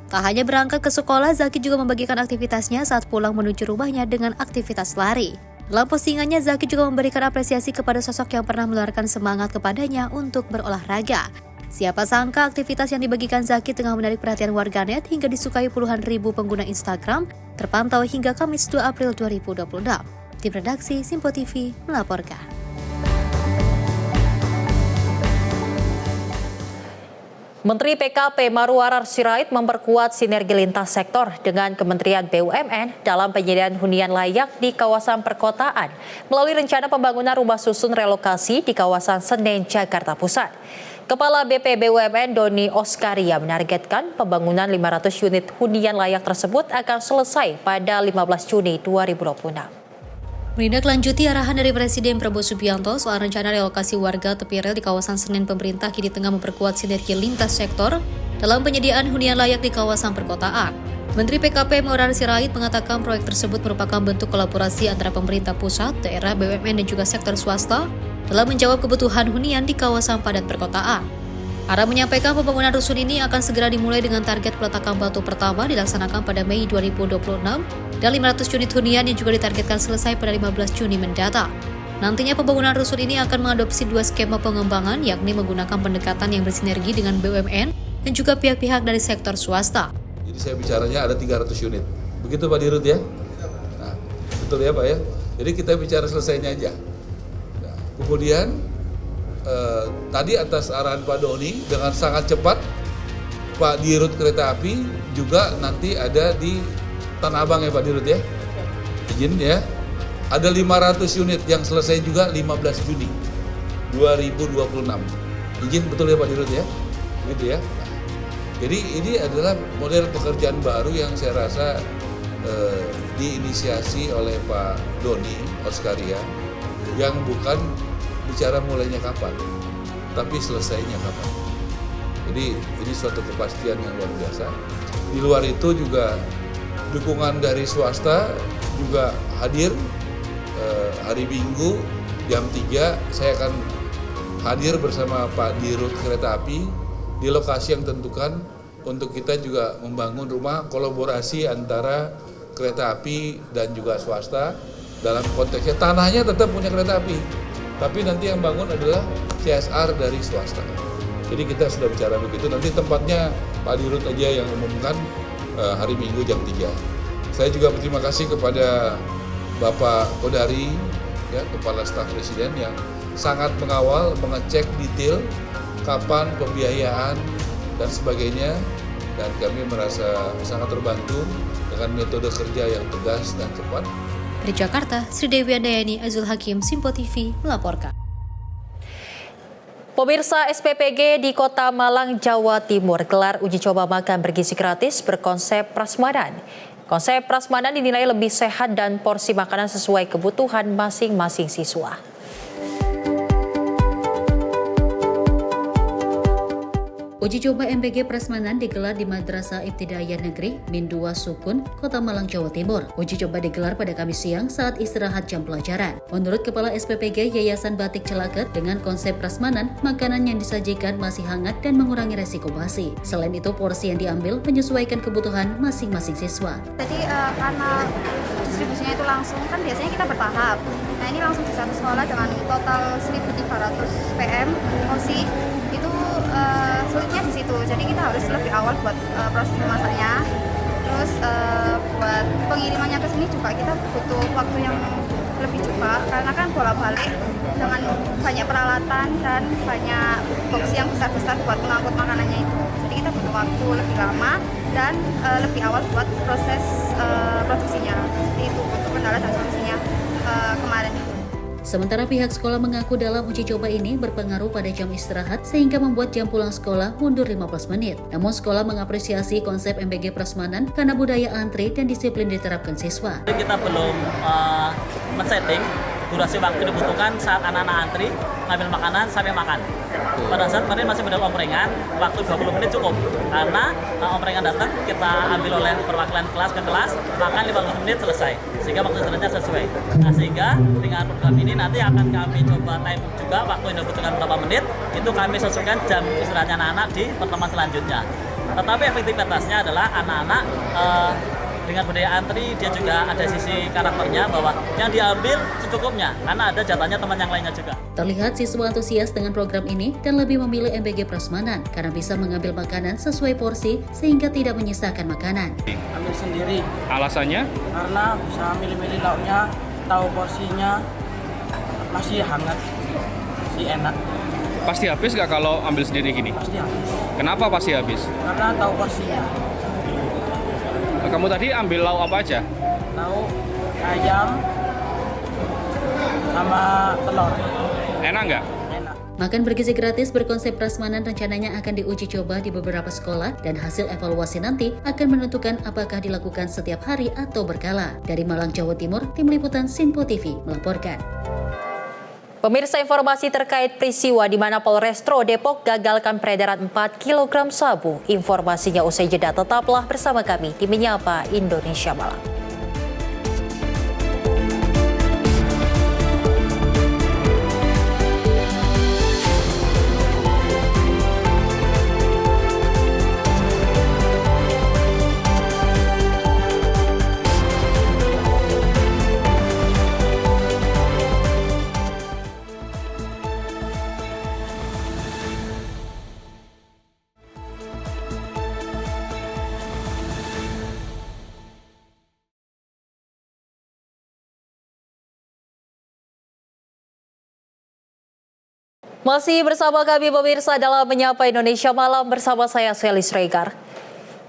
Tak hanya berangkat ke sekolah, Zaki juga membagikan aktivitasnya saat pulang menuju rumahnya dengan aktivitas lari. Dalam postingannya, Zaki juga memberikan apresiasi kepada sosok yang pernah menularkan semangat kepadanya untuk berolahraga. Siapa sangka aktivitas yang dibagikan Zaki tengah menarik perhatian warganet hingga disukai puluhan ribu pengguna Instagram, terpantau hingga Kamis 2 April 2026. Tim redaksi Simpo TV melaporkan. Menteri PKP Marwarar Sirait memperkuat sinergi lintas sektor dengan Kementerian BUMN dalam penyediaan hunian layak di kawasan perkotaan melalui rencana pembangunan rumah susun relokasi di kawasan Senen, Jakarta Pusat. Kepala BP BUMN Doni Oskaria menargetkan pembangunan 500 unit hunian layak tersebut akan selesai pada 15 Juni 2026. Menindaklanjuti arahan dari Presiden Prabowo Subianto soal rencana relokasi warga tepi rel di kawasan Senen, pemerintah kini tengah memperkuat sinergi lintas sektor dalam penyediaan hunian layak di kawasan perkotaan. Menteri PKP Marwarar Sirait mengatakan proyek tersebut merupakan bentuk kolaborasi antara pemerintah pusat, daerah, BUMN dan juga sektor swasta dalam menjawab kebutuhan hunian di kawasan padat perkotaan. Ara menyampaikan pembangunan rusun ini akan segera dimulai dengan target peletakan batu pertama dilaksanakan pada Mei 2026 dan 500 unit hunian yang juga ditargetkan selesai pada 15 Juni mendatang. Nantinya pembangunan rusun ini akan mengadopsi dua skema pengembangan, yakni menggunakan pendekatan yang bersinergi dengan BUMN dan juga pihak-pihak dari sektor swasta. Jadi saya bicaranya ada 300 unit. Begitu Pak Dirut ya? Nah, betul ya Pak ya? Jadi kita bicara selesainya aja. Nah, kemudian tadi atas arahan Pak Doni dengan sangat cepat Pak Dirut Kereta Api juga nanti ada di Tanah Abang ya Pak Dirut ya. Izin ya. Ada 500 unit yang selesai juga 15 Juni 2026. Izin betul ya Pak Dirut ya. Gitu ya. Nah, jadi ini adalah model pekerjaan baru yang saya rasa diinisiasi oleh Pak Doni Oskaria yang bukan bicara mulainya kapan, tapi selesainya kapan. Jadi ini suatu kepastian yang luar biasa. Di luar itu juga dukungan dari swasta juga hadir. Hari Minggu jam 3 saya akan hadir bersama Pak Dirut Kereta Api di lokasi yang tentukan untuk kita juga membangun rumah kolaborasi antara kereta api dan juga swasta. Dalam konteksnya tanahnya tetap punya kereta api, tapi nanti yang bangun adalah CSR dari swasta. Jadi kita sudah bicara begitu, nanti tempatnya Pak Dirut aja yang umumkan hari Minggu jam 3. Saya juga berterima kasih kepada Bapak Kodari, ya, Kepala Staf Presiden yang sangat mengawal, mengecek detail kapan pembiayaan dan sebagainya, dan kami merasa sangat terbantu dengan metode kerja yang tegas dan cepat. Dari Jakarta, Sri Dewi Andayani, Azul Hakim, Simpo TV melaporkan. Pemirsa, SPPG di Kota Malang, Jawa Timur gelar uji coba makan bergizi gratis berkonsep prasmanan. Konsep prasmanan dinilai lebih sehat dan porsi makanan sesuai kebutuhan masing-masing siswa. Uji coba MBG Prasmanan digelar di Madrasah Ibtidaiyah Negeri Min 2 Sukun, Kota Malang, Jawa Timur. Uji coba digelar pada Kamis siang saat istirahat jam pelajaran. Menurut Kepala SPPG Yayasan Batik Celaket, dengan konsep prasmanan, makanan yang disajikan masih hangat dan mengurangi resiko basi. Selain itu, porsi yang diambil menyesuaikan kebutuhan masing-masing siswa. Jadi karena distribusinya itu langsung, kan biasanya kita bertahap. Nah ini langsung di satu sekolah dengan total 1.300 PM porsi. Itu sulitnya di situ, jadi kita harus lebih awal buat proses memasaknya. Terus buat pengirimannya ke sini juga kita butuh waktu yang lebih cepat karena kan bolak-balik dengan banyak peralatan dan banyak box yang besar-besar buat mengangkut makanannya itu. Jadi kita butuh waktu lebih lama dan lebih awal buat proses produksinya. Jadi itu untuk kendala dan solusinya kemarin itu. Sementara pihak sekolah mengaku dalam uji coba ini berpengaruh pada jam istirahat sehingga membuat jam pulang sekolah mundur 15 menit. Namun sekolah mengapresiasi konsep MBG Prasmanan karena budaya antri dan disiplin diterapkan siswa. Kita belum men-setting durasi waktu dibutuhkan saat anak-anak antri ngambil makanan sampai makan. Pada saat kemarin masih model omprengan, waktu 20 menit cukup. Karena omprengan datang, kita ambil oleh perwakilan kelas ke kelas, makan 15 menit selesai. Sehingga waktu istirahatnya sesuai. Nah, sehingga dengan program ini nanti akan kami coba time juga waktu yang dibutuhkan berapa menit, itu kami sesuaikan jam istirahatnya anak-anak di pertemuan selanjutnya. Tetapi efektivitasnya adalah anak-anak dengan budaya antri, dia juga ada sisi karakternya bahwa yang diambil secukupnya karena ada jatahnya teman yang lainnya juga. Terlihat siswa antusias dengan program ini dan lebih memilih MBG Prasmanan karena bisa mengambil makanan sesuai porsi sehingga tidak menyisakan makanan. Ambil sendiri. Alasannya? Karena bisa milih-milih lauknya, tahu porsinya, masih hangat, masih enak. Pasti habis nggak kalau ambil sendiri gini? Pasti habis. Kenapa pasti habis? Karena tahu porsinya. Kamu tadi ambil lauk apa aja? Lauk ayam sama telur. Enak nggak? Enak. Makan bergizi gratis berkonsep prasmanan rencananya akan diuji coba di beberapa sekolah dan hasil evaluasi nanti akan menentukan apakah dilakukan setiap hari atau berkala. Dari Malang, Jawa Timur, Tim Liputan Sinpo TV melaporkan. Pemirsa, informasi terkait peristiwa di mana Polrestro Depok gagalkan peredaran 4 kg sabu. Informasinya usai jeda, tetaplah bersama kami di Menyapa Indonesia Malam. Masih bersama kami pemirsa dalam Menyapa Indonesia Malam bersama saya Selis Regar.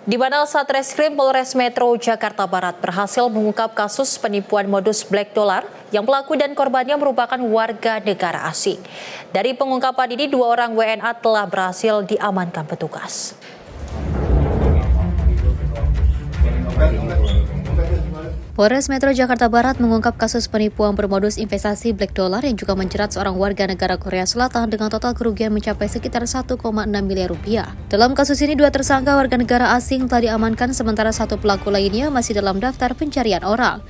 Di mana Satreskrim Polres Metro Jakarta Barat berhasil mengungkap kasus penipuan modus black dollar yang pelaku dan korbannya merupakan warga negara asing. Dari pengungkapan ini, 2 orang WNA telah berhasil diamankan petugas. Polres Metro Jakarta Barat mengungkap kasus penipuan bermodus investasi black dollar yang juga menjerat seorang warga negara Korea Selatan dengan total kerugian mencapai sekitar 1,6 miliar rupiah. Dalam kasus ini, 2 tersangka warga negara asing telah diamankan sementara 1 pelaku lainnya masih dalam daftar pencarian orang.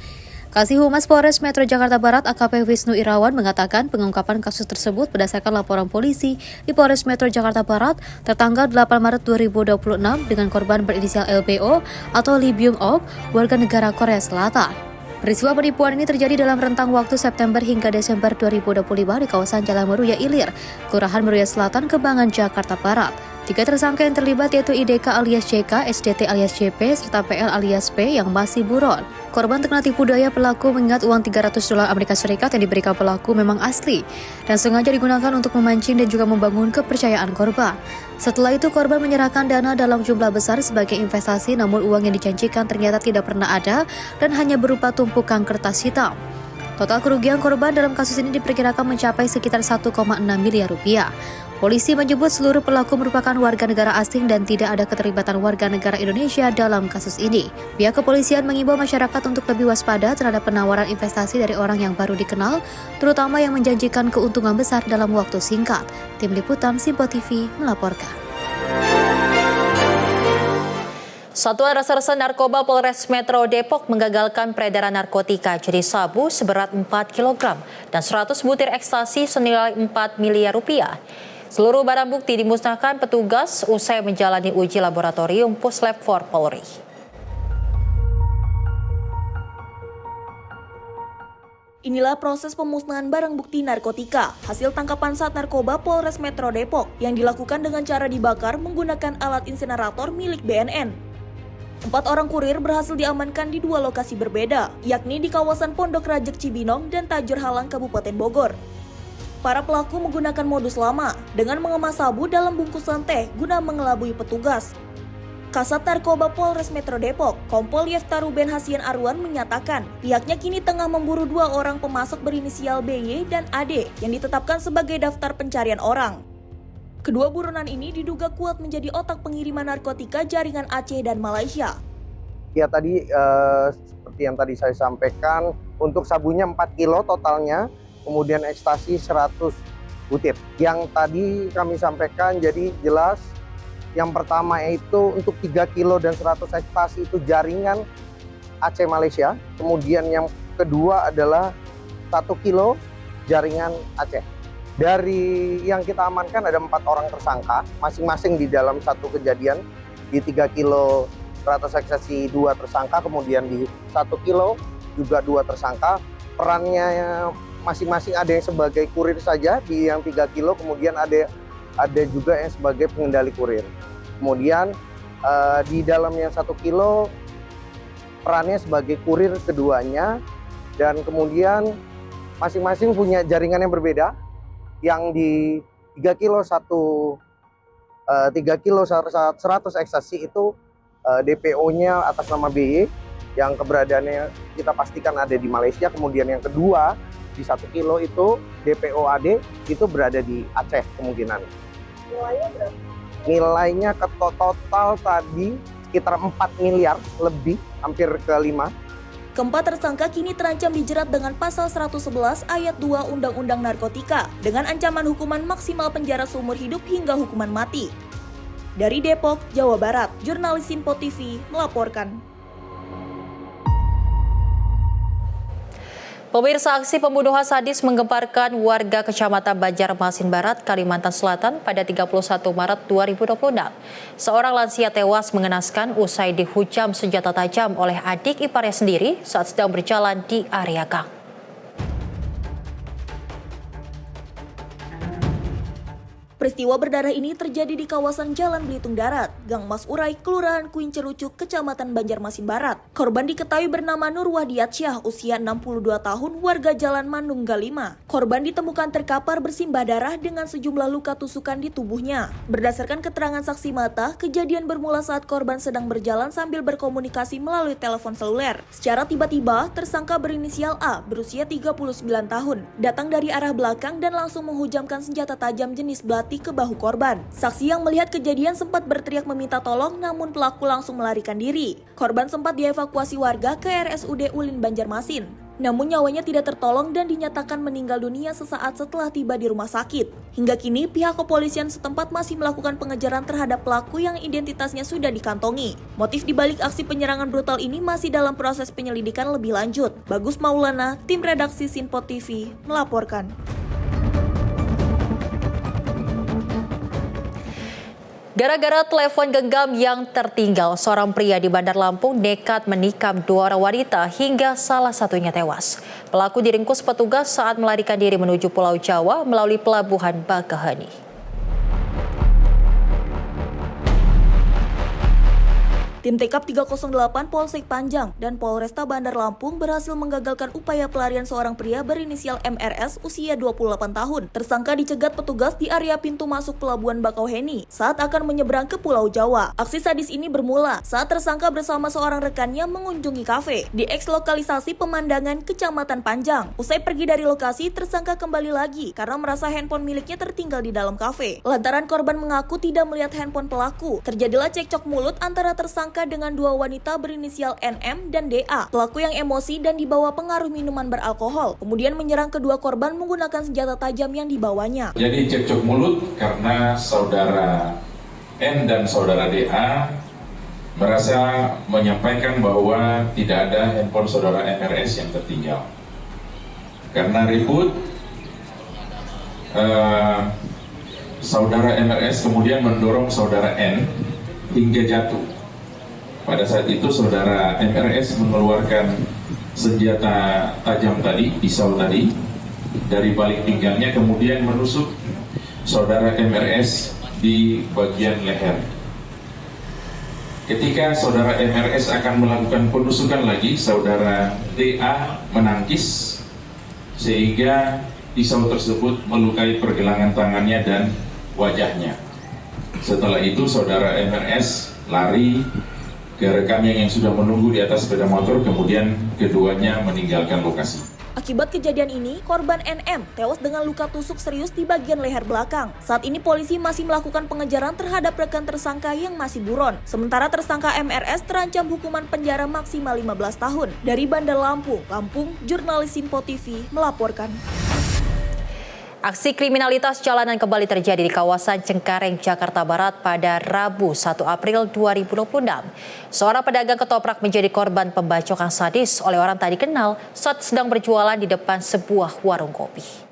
Kasih Humas Polres Metro Jakarta Barat AKP Wisnu Irawan mengatakan pengungkapan kasus tersebut berdasarkan laporan polisi di Polres Metro Jakarta Barat tertanggal 8 Maret 2026 dengan korban berinisial LBO atau Lee Byung-ok, warga negara Korea Selatan. Peristiwa penipuan ini terjadi dalam rentang waktu September hingga Desember 2025 di kawasan Jalan Meruya Ilir, Kelurahan Meruya Selatan, Kembangan, Jakarta Barat. 3 tersangka yang terlibat yaitu IDK alias JK, SDT alias JP, serta PL alias P yang masih buron. Korban terkena tipu daya pelaku mengingat uang $300 Amerika Serikat yang diberikan pelaku memang asli dan sengaja digunakan untuk memancing dan juga membangun kepercayaan korban. Setelah itu korban menyerahkan dana dalam jumlah besar sebagai investasi, namun uang yang dijanjikan ternyata tidak pernah ada dan hanya berupa tumpukan kertas hitam. Total kerugian korban dalam kasus ini diperkirakan mencapai sekitar 1,6 miliar rupiah. Polisi menyebut seluruh pelaku merupakan warga negara asing dan tidak ada keterlibatan warga negara Indonesia dalam kasus ini. Pihak kepolisian mengimbau masyarakat untuk lebih waspada terhadap penawaran investasi dari orang yang baru dikenal, terutama yang menjanjikan keuntungan besar dalam waktu singkat. Tim Liputan Sinpo TV melaporkan. Satuan Reserse Narkoba Polres Metro Depok menggagalkan peredaran narkotika jenis sabu seberat 4 kg dan 100 butir ekstasi senilai 4 miliar rupiah. Seluruh barang bukti dimusnahkan petugas usai menjalani uji laboratorium Puslab 4 Polri. Inilah proses pemusnahan barang bukti narkotika, hasil tangkapan Sat Narkoba Polres Metro Depok yang dilakukan dengan cara dibakar menggunakan alat insinerator milik BNN. 4 orang kurir berhasil diamankan di 2 lokasi berbeda, yakni di kawasan Pondok Rajek Cibinong dan Tajur Halang, Kabupaten Bogor. Para pelaku menggunakan modus lama dengan mengemas sabu dalam bungkusan teh guna mengelabui petugas. Kasat Narkoba Polres Metro Depok, Kompol Yefta Ruben Hasian Arwan menyatakan pihaknya kini tengah memburu 2 orang pemasok berinisial BY dan AD yang ditetapkan sebagai daftar pencarian orang. Kedua buronan ini diduga kuat menjadi otak pengiriman narkotika jaringan Aceh dan Malaysia. Ya tadi seperti yang tadi saya sampaikan, untuk sabunya 4 kilo totalnya, kemudian ekstasi 100 butir. Yang tadi kami sampaikan jadi jelas. Yang pertama itu untuk 3 kilo dan 100 ekstasi itu jaringan Aceh Malaysia. Kemudian yang kedua adalah 1 kilo jaringan Aceh. Dari yang kita amankan ada 4 orang tersangka, masing-masing di dalam satu kejadian. Di 3 kilo 100 ekstasi 2 tersangka, kemudian di 1 kilo juga 2 tersangka. Perannya masing-masing ada yang sebagai kurir saja di yang 3 kilo, kemudian ada juga yang sebagai pengendali kurir. Kemudian di dalam yang 1 kilo perannya sebagai kurir keduanya, dan kemudian masing-masing punya jaringan yang berbeda. Yang di 3 kilo 100 ekstasi itu DPO-nya atas nama BY yang keberadaannya kita pastikan ada di Malaysia. Kemudian yang kedua di 1 kilo itu DPO AD itu berada di Aceh kemungkinan. Nilainya berapa? Nilainya ke total tadi sekitar 4 miliar lebih, hampir ke 5. Keempat tersangka kini terancam dijerat dengan pasal 111 ayat 2 Undang-Undang Narkotika dengan ancaman hukuman maksimal penjara seumur hidup hingga hukuman mati. Dari Depok, Jawa Barat, jurnalis Sinpo TV melaporkan. Pemirsa, aksi pembunuhan sadis menggemparkan warga Kecamatan Banjarmasin Barat, Kalimantan Selatan pada 31 Maret 2026. Seorang lansia tewas mengenaskan usai dihujam senjata tajam oleh adik iparnya sendiri saat sedang berjalan di area gang. Peristiwa berdarah ini terjadi di kawasan Jalan Belitung Darat, Gang Mas Urai, Kelurahan Kuincerucuk, Kecamatan Banjarmasin Barat. Korban diketahui bernama Nur Wahdiatsyah, usia 62 tahun, warga Jalan Manunggal 5. Korban ditemukan terkapar bersimbah darah dengan sejumlah luka tusukan di tubuhnya. Berdasarkan keterangan saksi mata, kejadian bermula saat korban sedang berjalan sambil berkomunikasi melalui telepon seluler. Secara tiba-tiba, tersangka berinisial A, berusia 39 tahun, datang dari arah belakang dan langsung menghujamkan senjata tajam jenis belati ke bahu korban. Saksi yang melihat kejadian sempat berteriak meminta tolong, namun pelaku langsung melarikan diri. Korban sempat dievakuasi warga ke RSUD Ulin Banjarmasin. Namun nyawanya tidak tertolong dan dinyatakan meninggal dunia sesaat setelah tiba di rumah sakit. Hingga kini pihak kepolisian setempat masih melakukan pengejaran terhadap pelaku yang identitasnya sudah dikantongi. Motif dibalik aksi penyerangan brutal ini masih dalam proses penyelidikan lebih lanjut. Bagus Maulana, tim redaksi Sinpo TV melaporkan. Gara-gara telepon genggam yang tertinggal, seorang pria di Bandar Lampung nekat menikam 2 orang wanita hingga salah satunya tewas. Pelaku diringkus petugas saat melarikan diri menuju Pulau Jawa melalui Pelabuhan Bakaheni. Tim TK 308 Polsek Panjang dan Polresta Bandar Lampung berhasil menggagalkan upaya pelarian seorang pria berinisial MRS usia 28 tahun. Tersangka dicegat petugas di area pintu masuk Pelabuhan Bakauheni saat akan menyeberang ke Pulau Jawa. Aksi sadis ini bermula saat tersangka bersama seorang rekannya mengunjungi kafe di eks-lokalisasi Pemandangan, Kecamatan Panjang. Usai pergi dari lokasi, tersangka kembali lagi karena merasa handphone miliknya tertinggal di dalam kafe. Lantaran korban mengaku tidak melihat handphone pelaku, terjadilah cekcok mulut antara tersangka dengan 2 wanita berinisial NM dan DA. Pelaku yang emosi dan dibawa pengaruh minuman beralkohol, kemudian menyerang kedua korban menggunakan senjata tajam yang dibawanya. Jadi cekcok mulut karena saudara N dan saudara DA merasa menyampaikan bahwa tidak ada handphone saudara MRS yang tertinggal. Karena ribut, saudara MRS kemudian mendorong saudara N hingga jatuh. Pada saat itu saudara MRS mengeluarkan senjata tajam tadi, pisau tadi, dari balik pinggangnya, kemudian menusuk saudara MRS di bagian leher. Ketika saudara MRS akan melakukan penusukan lagi, saudara DA menangkis sehingga pisau tersebut melukai pergelangan tangannya dan wajahnya. Setelah itu saudara MRS lari ke rekannya yang sudah menunggu di atas sepeda motor, kemudian keduanya meninggalkan lokasi. Akibat kejadian ini, korban NM tewas dengan luka tusuk serius di bagian leher belakang. Saat ini polisi masih melakukan pengejaran terhadap rekan tersangka yang masih buron. Sementara tersangka MRS terancam hukuman penjara maksimal 15 tahun. Dari Bandar Lampung, jurnalis Simpo TV melaporkan. Aksi kriminalitas jalanan kembali terjadi di kawasan Cengkareng, Jakarta Barat pada Rabu 1 April 2026. Seorang pedagang ketoprak menjadi korban pembacokan sadis oleh orang tak dikenal saat sedang berjualan di depan sebuah warung kopi.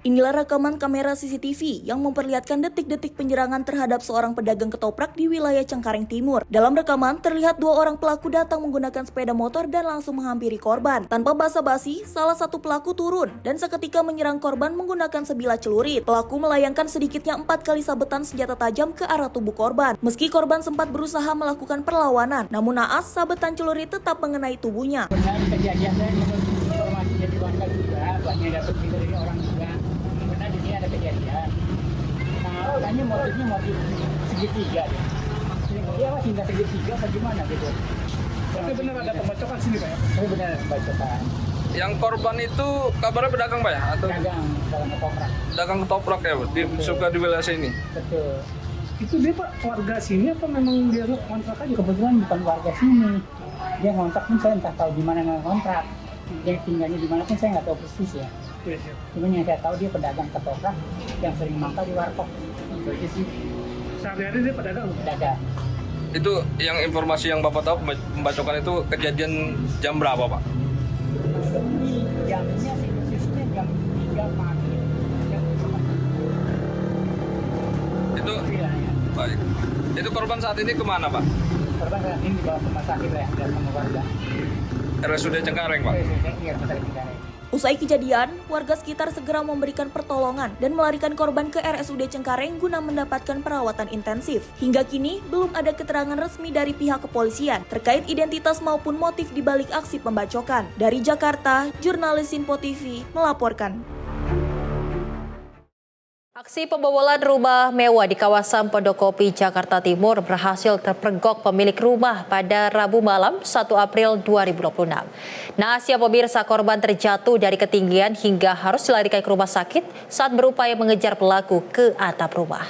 Inilah rekaman kamera CCTV yang memperlihatkan detik-detik penyerangan terhadap seorang pedagang ketoprak di wilayah Cengkareng Timur. Dalam rekaman, terlihat dua orang pelaku datang menggunakan sepeda motor dan langsung menghampiri korban. Tanpa basa-basi, salah satu pelaku turun dan seketika menyerang korban menggunakan sebilah celurit. Pelaku melayangkan sedikitnya 4 kali sabetan senjata tajam ke arah tubuh korban. Meski korban sempat berusaha melakukan perlawanan, namun naas sabetan celurit tetap mengenai tubuhnya. Kejadiannya informasi dari warga juga, banyak dapat dari orang juga. Di sini ada kejadian. Nah, katanya motifnya motif segitiga. Dia masih nggak segitiga, bagaimana gitu? Tapi benar ada pembacokan sini, Pak? Tapi benar ada pembacokan. Yang korban itu kabarnya pedagang, Pak ya? Atau dagang ketoprak. Dagang ketoprak ya, suka di wilayah sini. Betul. Itu dia Pak warga sini atau memang dia kontrak aja? Kebetulan bukan warga sini. Dia ngontrak pun saya entah tahu di mana ngontrak. Dia tinggalnya di mana pun saya nggak tahu persis ya. Cuma yang saya tahu dia pedagang ketoprak yang sering mangkal di warkop. Itu aja sih. Sehari-hari dia pedagang? Pedagang. Itu yang informasi yang Bapak tahu pembacokan itu kejadian jam berapa, Pak? Jamnya sih persisnya jam 3 pagi. Itu baik. Itu korban saat ini kemana, Pak? Korban saat ini dibawa ke rumah sakit ya, dan sama warga. RSUD Cengkareng, Pak? Iya, Cengkareng. Usai kejadian, warga sekitar segera memberikan pertolongan dan melarikan korban ke RSUD Cengkareng guna mendapatkan perawatan intensif. Hingga kini, belum ada keterangan resmi dari pihak kepolisian terkait identitas maupun motif di balik aksi pembacokan. Dari Jakarta, jurnalis Simpo TV melaporkan. Aksi pembobolan rumah mewah di kawasan Pondokopi, Jakarta Timur berhasil terpergok pemilik rumah pada Rabu malam 1 April 2026. Naas ya pemirsa, korban terjatuh dari ketinggian hingga harus dilarikan ke rumah sakit saat berupaya mengejar pelaku ke atap rumah.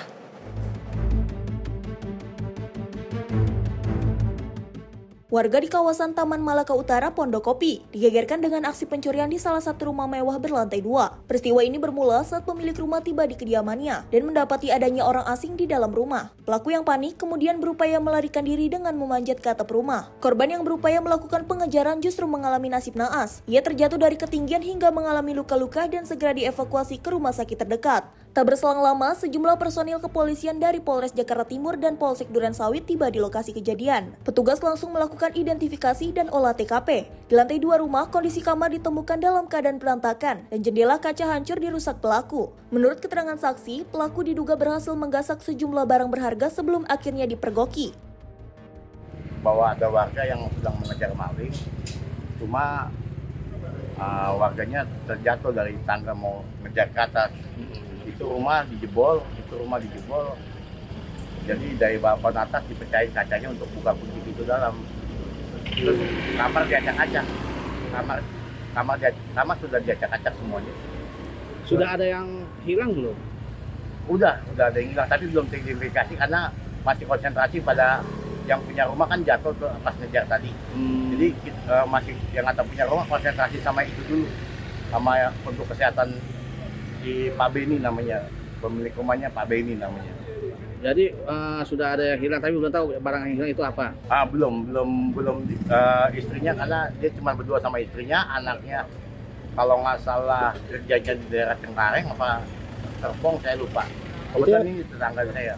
Warga di kawasan Taman Malaka Utara, Pondokopi, digegerkan dengan aksi pencurian di salah satu rumah mewah berlantai 2. Peristiwa ini bermula saat pemilik rumah tiba di kediamannya dan mendapati adanya orang asing di dalam rumah. Pelaku yang panik kemudian berupaya melarikan diri dengan memanjat ke atap rumah. Korban yang berupaya melakukan pengejaran justru mengalami nasib naas. Ia terjatuh dari ketinggian hingga mengalami luka-luka dan segera dievakuasi ke rumah sakit terdekat. Tak berselang lama, sejumlah personil kepolisian dari Polres Jakarta Timur dan Polsek Durensawit tiba di lokasi kejadian. Petugas langsung melakukan identifikasi dan olah TKP. Di lantai 2 rumah, kondisi kamar ditemukan dalam keadaan berantakan dan jendela kaca hancur dirusak pelaku. Menurut keterangan saksi, pelaku diduga berhasil menggasak sejumlah barang berharga sebelum akhirnya dipergoki. Bahwa ada warga yang sedang mengejar maling, cuma warganya terjatuh dari tangga mau ngejar ke atas. Itu rumah dijebol, jadi dari balkon atas dipecahin kacanya untuk buka kunci itu dalam. Terus kamar diacak-acak, kamar sudah diacak-acak semuanya. Sudah ada yang hilang belum? Udah ada yang hilang, tapi belum teridentifikasi karena masih konsentrasi pada yang punya rumah kan jatuh ke pas ngejar tadi. Jadi masih yang ada punya rumah konsentrasi sama itu dulu, sama untuk kesehatan di Pak Beni namanya. pemilik rumahnya Pak Beni namanya. Jadi sudah ada yang hilang, tapi belum tahu barang yang hilang itu apa? Belum istrinya, karena dia cuma berdua sama istrinya, anaknya kalau nggak salah kerjanya di daerah Cengkareng apa Serpong, saya lupa. Kebetulan ini tetangga saya.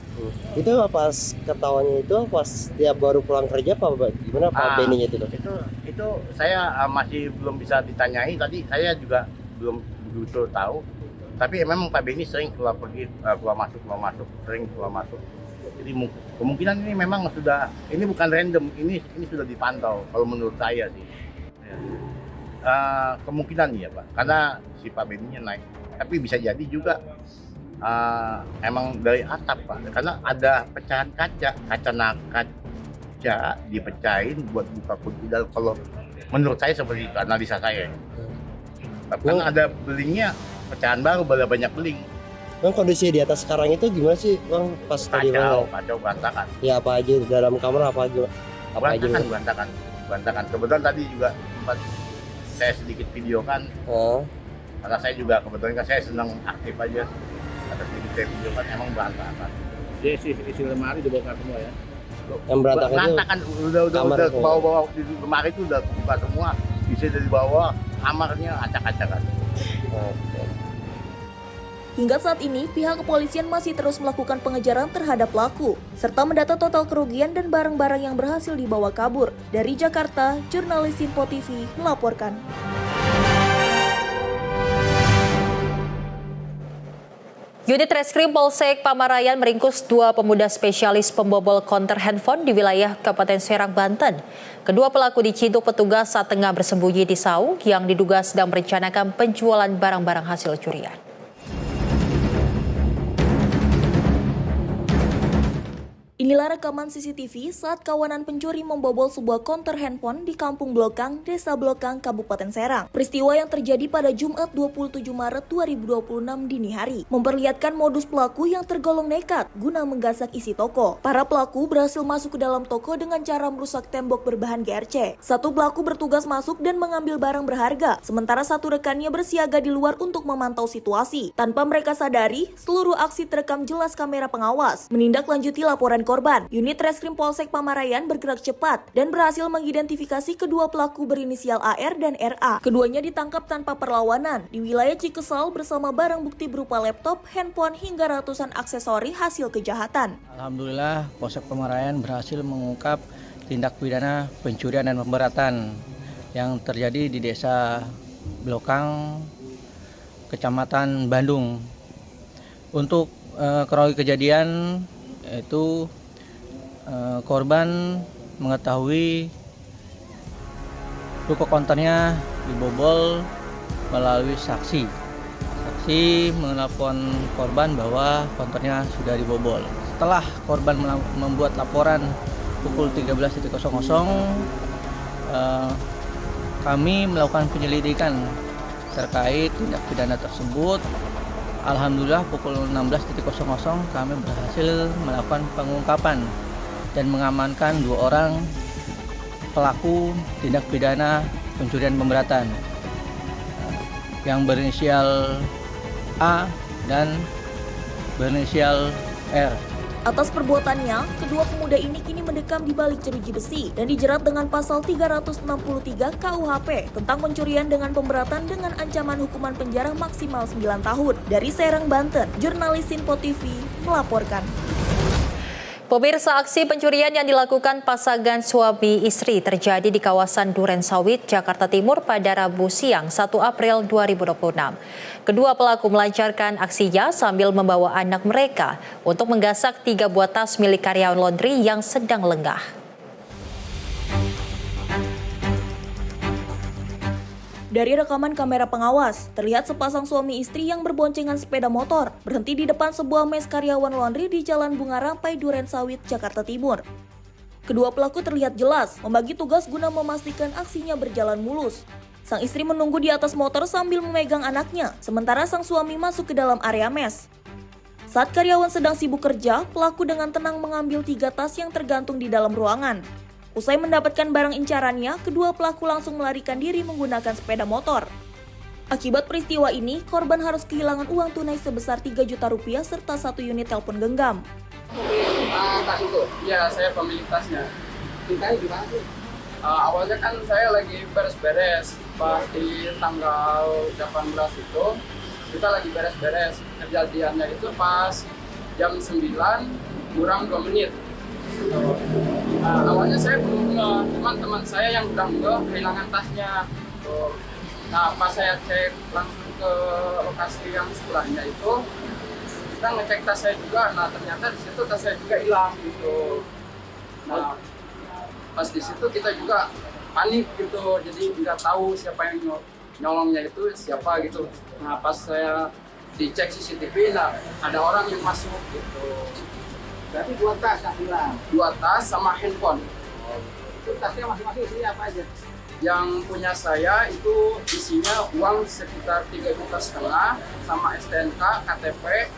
Itu pas ketahuannya itu pas dia baru pulang kerja apa gimana Pak Beninya itu? Itu saya masih belum bisa ditanyai, tadi saya juga belum begitu tahu. Tapi memang Pak Beni sering keluar pergi, keluar masuk, sering keluar masuk. Jadi kemungkinan ini memang sudah, ini bukan random, ini sudah dipantau kalau menurut saya sih. Kemungkinan ya Pak, karena si Pak Beninya naik. Tapi bisa jadi juga emang dari atap Pak, karena ada pecahan kaca dipecahin buat buka kunci. Kalau menurut saya seperti itu, analisa saya. Karena ada belingnya, pecahan baru, banyak beling. Bang, kondisi di atas sekarang itu gimana sih Bang pas tadi Bang? Kacau, berantakan. Ya apa aja dalam kamar apa aja? Berantakan. Kebetulan tadi juga sempat saya sedikit videokan. Karena saya juga kebetulan kan saya senang aktif aja. Ada sedikit saya videokan, emang berantakan. Jadi isi lemari dibongkar semua ya? Yang berantakan udah ke bawah di lemari itu udah buka semua. Isi dari bawah, kamarnya acak-acakan. Hingga saat ini, pihak kepolisian masih terus melakukan pengejaran terhadap pelaku, serta mendata total kerugian dan barang-barang yang berhasil dibawa kabur. Dari Jakarta, jurnalis Info TV melaporkan. Unit Reskrim Polsek Pamarayan meringkus 2 pemuda spesialis pembobol konter handphone di wilayah Kabupaten Serang, Banten. Kedua pelaku diciduk petugas saat tengah bersembunyi di saung yang diduga sedang merencanakan penjualan barang-barang hasil curian. Inilah rekaman CCTV saat kawanan pencuri membobol sebuah konter handphone di Kampung Blokang, Desa Blokang, Kabupaten Serang. Peristiwa yang terjadi pada Jumat 27 Maret 2026 dini hari memperlihatkan modus pelaku yang tergolong nekat guna menggasak isi toko. Para pelaku berhasil masuk ke dalam toko dengan cara merusak tembok berbahan GRC. Satu pelaku bertugas masuk dan mengambil barang berharga, sementara satu rekannya bersiaga di luar untuk memantau situasi. Tanpa mereka sadari, seluruh aksi terekam jelas kamera pengawas. Menindaklanjuti laporan korban, unit Reskrim Polsek Pamarayan bergerak cepat dan berhasil mengidentifikasi kedua pelaku berinisial AR dan RA. Keduanya ditangkap tanpa perlawanan di wilayah Cikesal bersama barang bukti berupa laptop, handphone, hingga ratusan aksesori hasil kejahatan. Alhamdulillah, Polsek Pamarayan berhasil mengungkap tindak pidana pencurian dan pemberatan yang terjadi di Desa Blokang, Kecamatan Bandung. Untuk kronologi kejadian yaitu korban mengetahui ruko konternya dibobol melalui saksi. Saksi menelpon korban bahwa konternya sudah dibobol. Setelah korban membuat laporan pukul 13.00, kami melakukan penyelidikan terkait tindak pidana tersebut. Alhamdulillah pukul 16.00 kami berhasil melakukan pengungkapan dan mengamankan 2 orang pelaku tindak pidana pencurian pemberatan yang berinisial A dan berinisial R. Atas perbuatannya, kedua pemuda ini kini mendekam di balik jeruji besi dan dijerat dengan pasal 363 KUHP tentang pencurian dengan pemberatan dengan ancaman hukuman penjara maksimal 9 tahun. Dari Serang, Banten, jurnalis Info TV melaporkan. Pemirsa, aksi pencurian yang dilakukan pasangan suami istri terjadi di kawasan Duren Sawit, Jakarta Timur pada Rabu siang 1 April 2026. Kedua pelaku melancarkan aksinya sambil membawa anak mereka untuk menggasak 3 buah tas milik karyawan laundry yang sedang lengah. Dari rekaman kamera pengawas, terlihat sepasang suami istri yang berboncengan sepeda motor berhenti di depan sebuah mes karyawan laundry di Jalan Bunga Rampai, Duren Sawit, Jakarta Timur. Kedua pelaku terlihat jelas membagi tugas guna memastikan aksinya berjalan mulus. Sang istri menunggu di atas motor sambil memegang anaknya, sementara sang suami masuk ke dalam area mes. Saat karyawan sedang sibuk kerja, pelaku dengan tenang mengambil 3 tas yang tergantung di dalam ruangan. Usai mendapatkan barang incarannya, kedua pelaku langsung melarikan diri menggunakan sepeda motor. Akibat peristiwa ini, korban harus kehilangan uang tunai sebesar 3 juta rupiah serta 1 unit telepon genggam. Tas itu? Ya, saya pemilik tasnya. Ceritanya gimana sih? Awalnya kan saya lagi beres-beres, pas di tanggal 18 itu kita lagi beres-beres. Kejadiannya itu pas jam 9 kurang 2 menit. Awalnya saya belum teman-teman saya yang udah kehilangan tasnya. Nah, pas saya cek langsung ke lokasi yang sebelahnya itu, kita ngecek tas saya juga. Nah, ternyata di situ tas saya juga hilang gitu. Nah, pas di situ kita juga panik gitu, jadi nggak tahu siapa yang nyolongnya itu siapa gitu. Nah, pas saya dicek CCTV, nah ada orang yang masuk gitu. Berarti 2 tas yang hilang? 2 tas sama handphone. Itu tasnya masing-masing isinya apa aja? Yang punya saya itu isinya uang sekitar 3,5 juta sama STNK, KTP,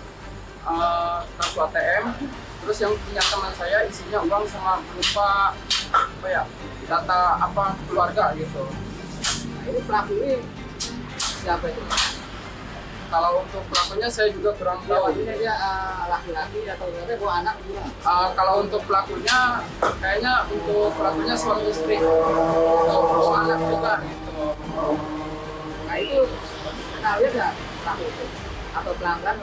kartu ATM. Terus yang punya teman saya isinya uang sama berupa apa ya, data apa keluarga gitu. Nah, ini pelaku ini siapa itu? Kalau untuk pelakunya saya juga kurang tahu. Ini dia laki-laki atau anak gimana? Kalau untuk pelakunya, kayaknya untuk pelakunya suami istri, atau anak juga gitu. Nah itu pernah lihat nggak pelaku itu? Atau pelanggan?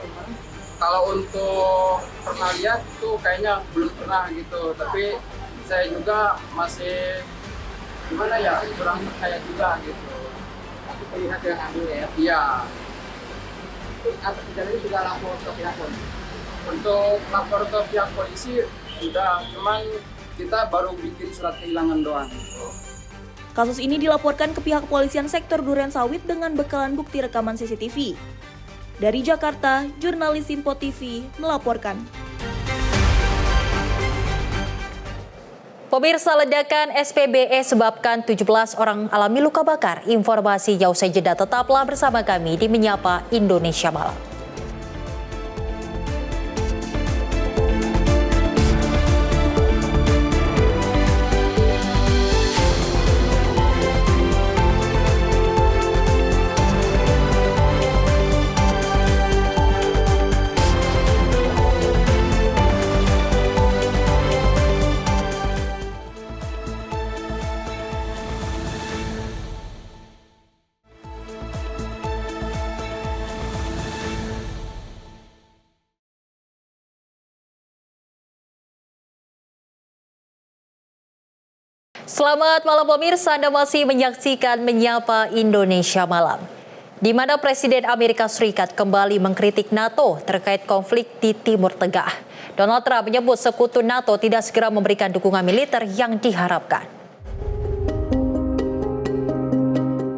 Kalau untuk pernah lihat tuh kayaknya belum pernah gitu. Tapi saya juga masih gimana ya, kurang percaya juga gitu. Tapi terlihat yang ambil ya? Iya. Atas kejadian ini sudah lapor ke pihak polisi? Untuk lapor ke pihak polisi sudah, cuman kita baru bikin surat kehilangan doang. Kasus ini dilaporkan ke pihak kepolisian sektor Duren Sawit dengan bekalan bukti rekaman CCTV. Dari Jakarta, jurnalis Simpo TV melaporkan. Pemirsa, ledakan SPBE sebabkan 17 orang alami luka bakar. Informasi usai jeda, tetaplah bersama kami di Menyapa Indonesia Malam. Selamat malam pemirsa, Anda masih menyaksikan Menyapa Indonesia Malam. Di mana Presiden Amerika Serikat kembali mengkritik NATO terkait konflik di Timur Tengah. Donald Trump menyebut sekutu NATO tidak segera memberikan dukungan militer yang diharapkan.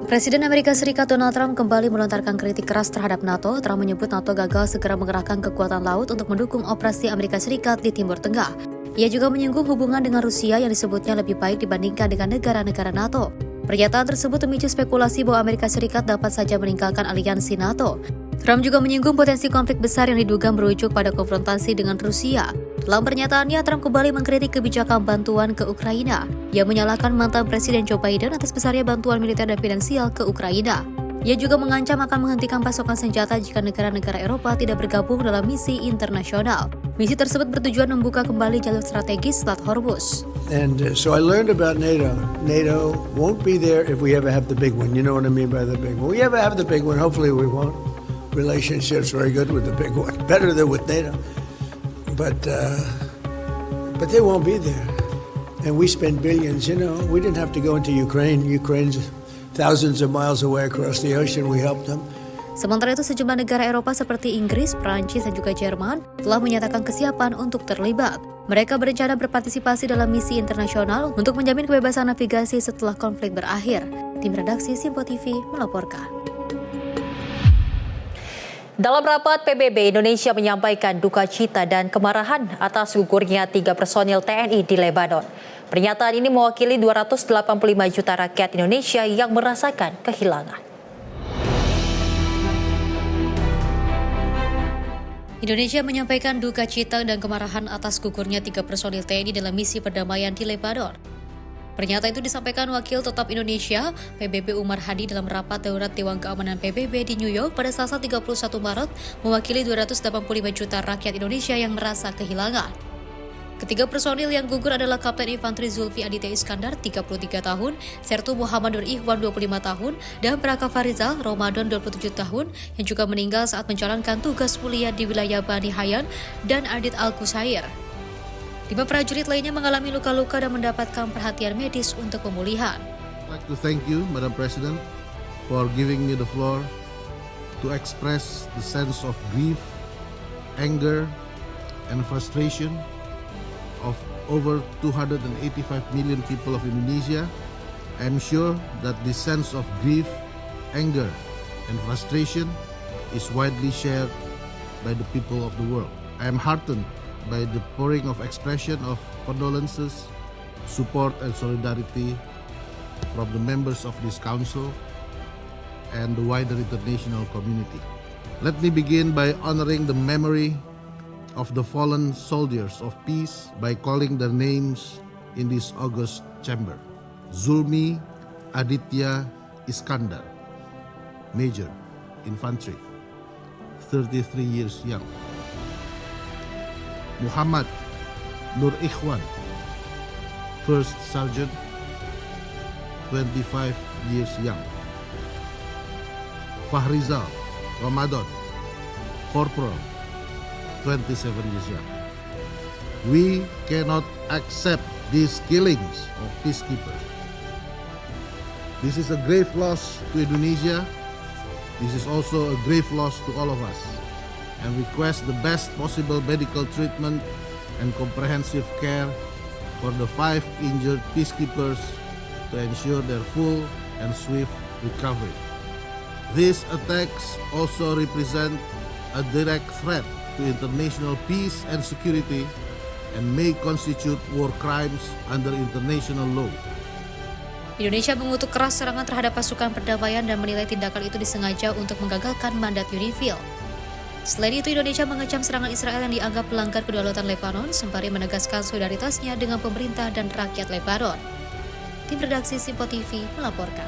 Presiden Amerika Serikat Donald Trump kembali melontarkan kritik keras terhadap NATO. Trump menyebut NATO gagal segera mengerahkan kekuatan laut untuk mendukung operasi Amerika Serikat di Timur Tengah. Ia juga menyinggung hubungan dengan Rusia yang disebutnya lebih baik dibandingkan dengan negara-negara NATO. Pernyataan tersebut memicu spekulasi bahwa Amerika Serikat dapat saja meninggalkan aliansi NATO. Trump juga menyinggung potensi konflik besar yang diduga merujuk pada konfrontasi dengan Rusia. Dalam pernyataannya, Trump kembali mengkritik kebijakan bantuan ke Ukraina. Ia menyalahkan mantan Presiden Joe Biden atas besarnya bantuan militer dan finansial ke Ukraina. Ia juga mengancam akan menghentikan pasokan senjata jika negara-negara Eropa tidak bergabung dalam misi internasional. Misi tersebut bertujuan membuka kembali jalur strategis Selat Hormuz. And so I learned about NATO. NATO won't be there if we ever have the big one. You know what I mean by the big one. We ever have the big one, hopefully we won't. Relationships very good with the big one, better than with NATO. But they won't be there. And we spend billions, you know. We didn't have to go into Ukraine. Ukraine's thousands of miles away across the ocean. We helped them. Sementara itu, sejumlah negara Eropa seperti Inggris, Prancis, dan juga Jerman telah menyatakan kesiapan untuk terlibat. Mereka berencana berpartisipasi dalam misi internasional untuk menjamin kebebasan navigasi setelah konflik berakhir. Tim redaksi Simpo TV melaporkan. Dalam rapat PBB, Indonesia menyampaikan duka cita dan kemarahan atas gugurnya 3 personil TNI di Lebanon. Pernyataan ini mewakili 285 juta rakyat Indonesia yang merasakan kehilangan. Indonesia menyampaikan duka cita dan kemarahan atas gugurnya 3 personil TNI dalam misi perdamaian di Lebanon. Pernyataan itu disampaikan Wakil Tetap Indonesia PBB Umar Hadi dalam rapat darurat Dewan Keamanan PBB di New York pada Selasa 31 Maret mewakili 285 juta rakyat Indonesia yang merasa kehilangan. Ketiga personil yang gugur adalah Kapten Infanteri Zulfi Aditya Iskandar 33 tahun, Sertu Muhammad Nur Ikhwan 25 tahun, dan Praka Farizal Ramadan 27 tahun yang juga meninggal saat menjalankan tugas mulia di wilayah Bani Hayan dan Adit Al-Qusair. 5 prajurit lainnya mengalami luka-luka dan mendapatkan perhatian medis untuk pemulihan. I'd like to thank you, Madam President, for giving me the floor to express the sense of grief, anger, and frustration of over 285 million people of Indonesia. I'm sure that this sense of grief, anger, and frustration is widely shared by the people of the world. I am heartened by the pouring of expression of condolences, support, and solidarity from the members of this council and the wider international community. Let me begin by honoring the memory of the fallen soldiers of peace by calling their names in this august chamber. Zulmi Aditya Iskandar, Major, Infantry, 33 years young. Muhammad Nur Ikhwan, First Sergeant, 25 years young. Fahrizal Ramadan, Corporal, 27 years young. We cannot accept these killings of peacekeepers. This is a grave loss to Indonesia. This is also a grave loss to all of us, and request the best possible medical treatment and comprehensive care for the 5 injured peacekeepers to ensure their full and swift recovery. These attacks also represent a direct threat to international peace and security and may constitute war crimes under international law. Indonesia mengutuk keras serangan terhadap pasukan perdamaian dan menilai tindakan itu disengaja untuk menggagalkan mandat UNIFIL. Selain itu, Indonesia mengecam serangan Israel yang dianggap melanggar kedaulatan Lebanon, sembari menegaskan solidaritasnya dengan pemerintah dan rakyat Lebanon. Tim redaksi Simpo TV melaporkan.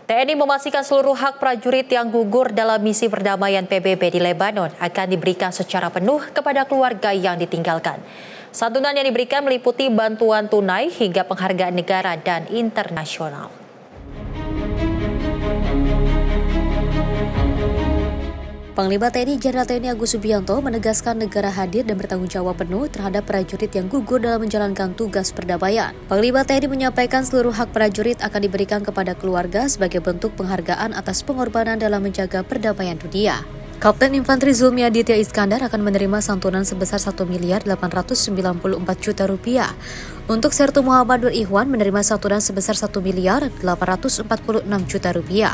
TNI memastikan seluruh hak prajurit yang gugur dalam misi perdamaian PBB di Lebanon akan diberikan secara penuh kepada keluarga yang ditinggalkan. Santunan yang diberikan meliputi bantuan tunai hingga penghargaan negara dan internasional. Panglima TNI Jenderal TNI Agus Subianto menegaskan negara hadir dan bertanggung jawab penuh terhadap prajurit yang gugur dalam menjalankan tugas perdamaian. Panglima TNI menyampaikan seluruh hak prajurit akan diberikan kepada keluarga sebagai bentuk penghargaan atas pengorbanan dalam menjaga perdamaian dunia. Kapten Infanteri Zulmi Aditya Iskandar akan menerima santunan sebesar 1.894 juta rupiah. Untuk Sertu Muhammad Nur Ikhwan menerima santunan sebesar 1.846 juta rupiah.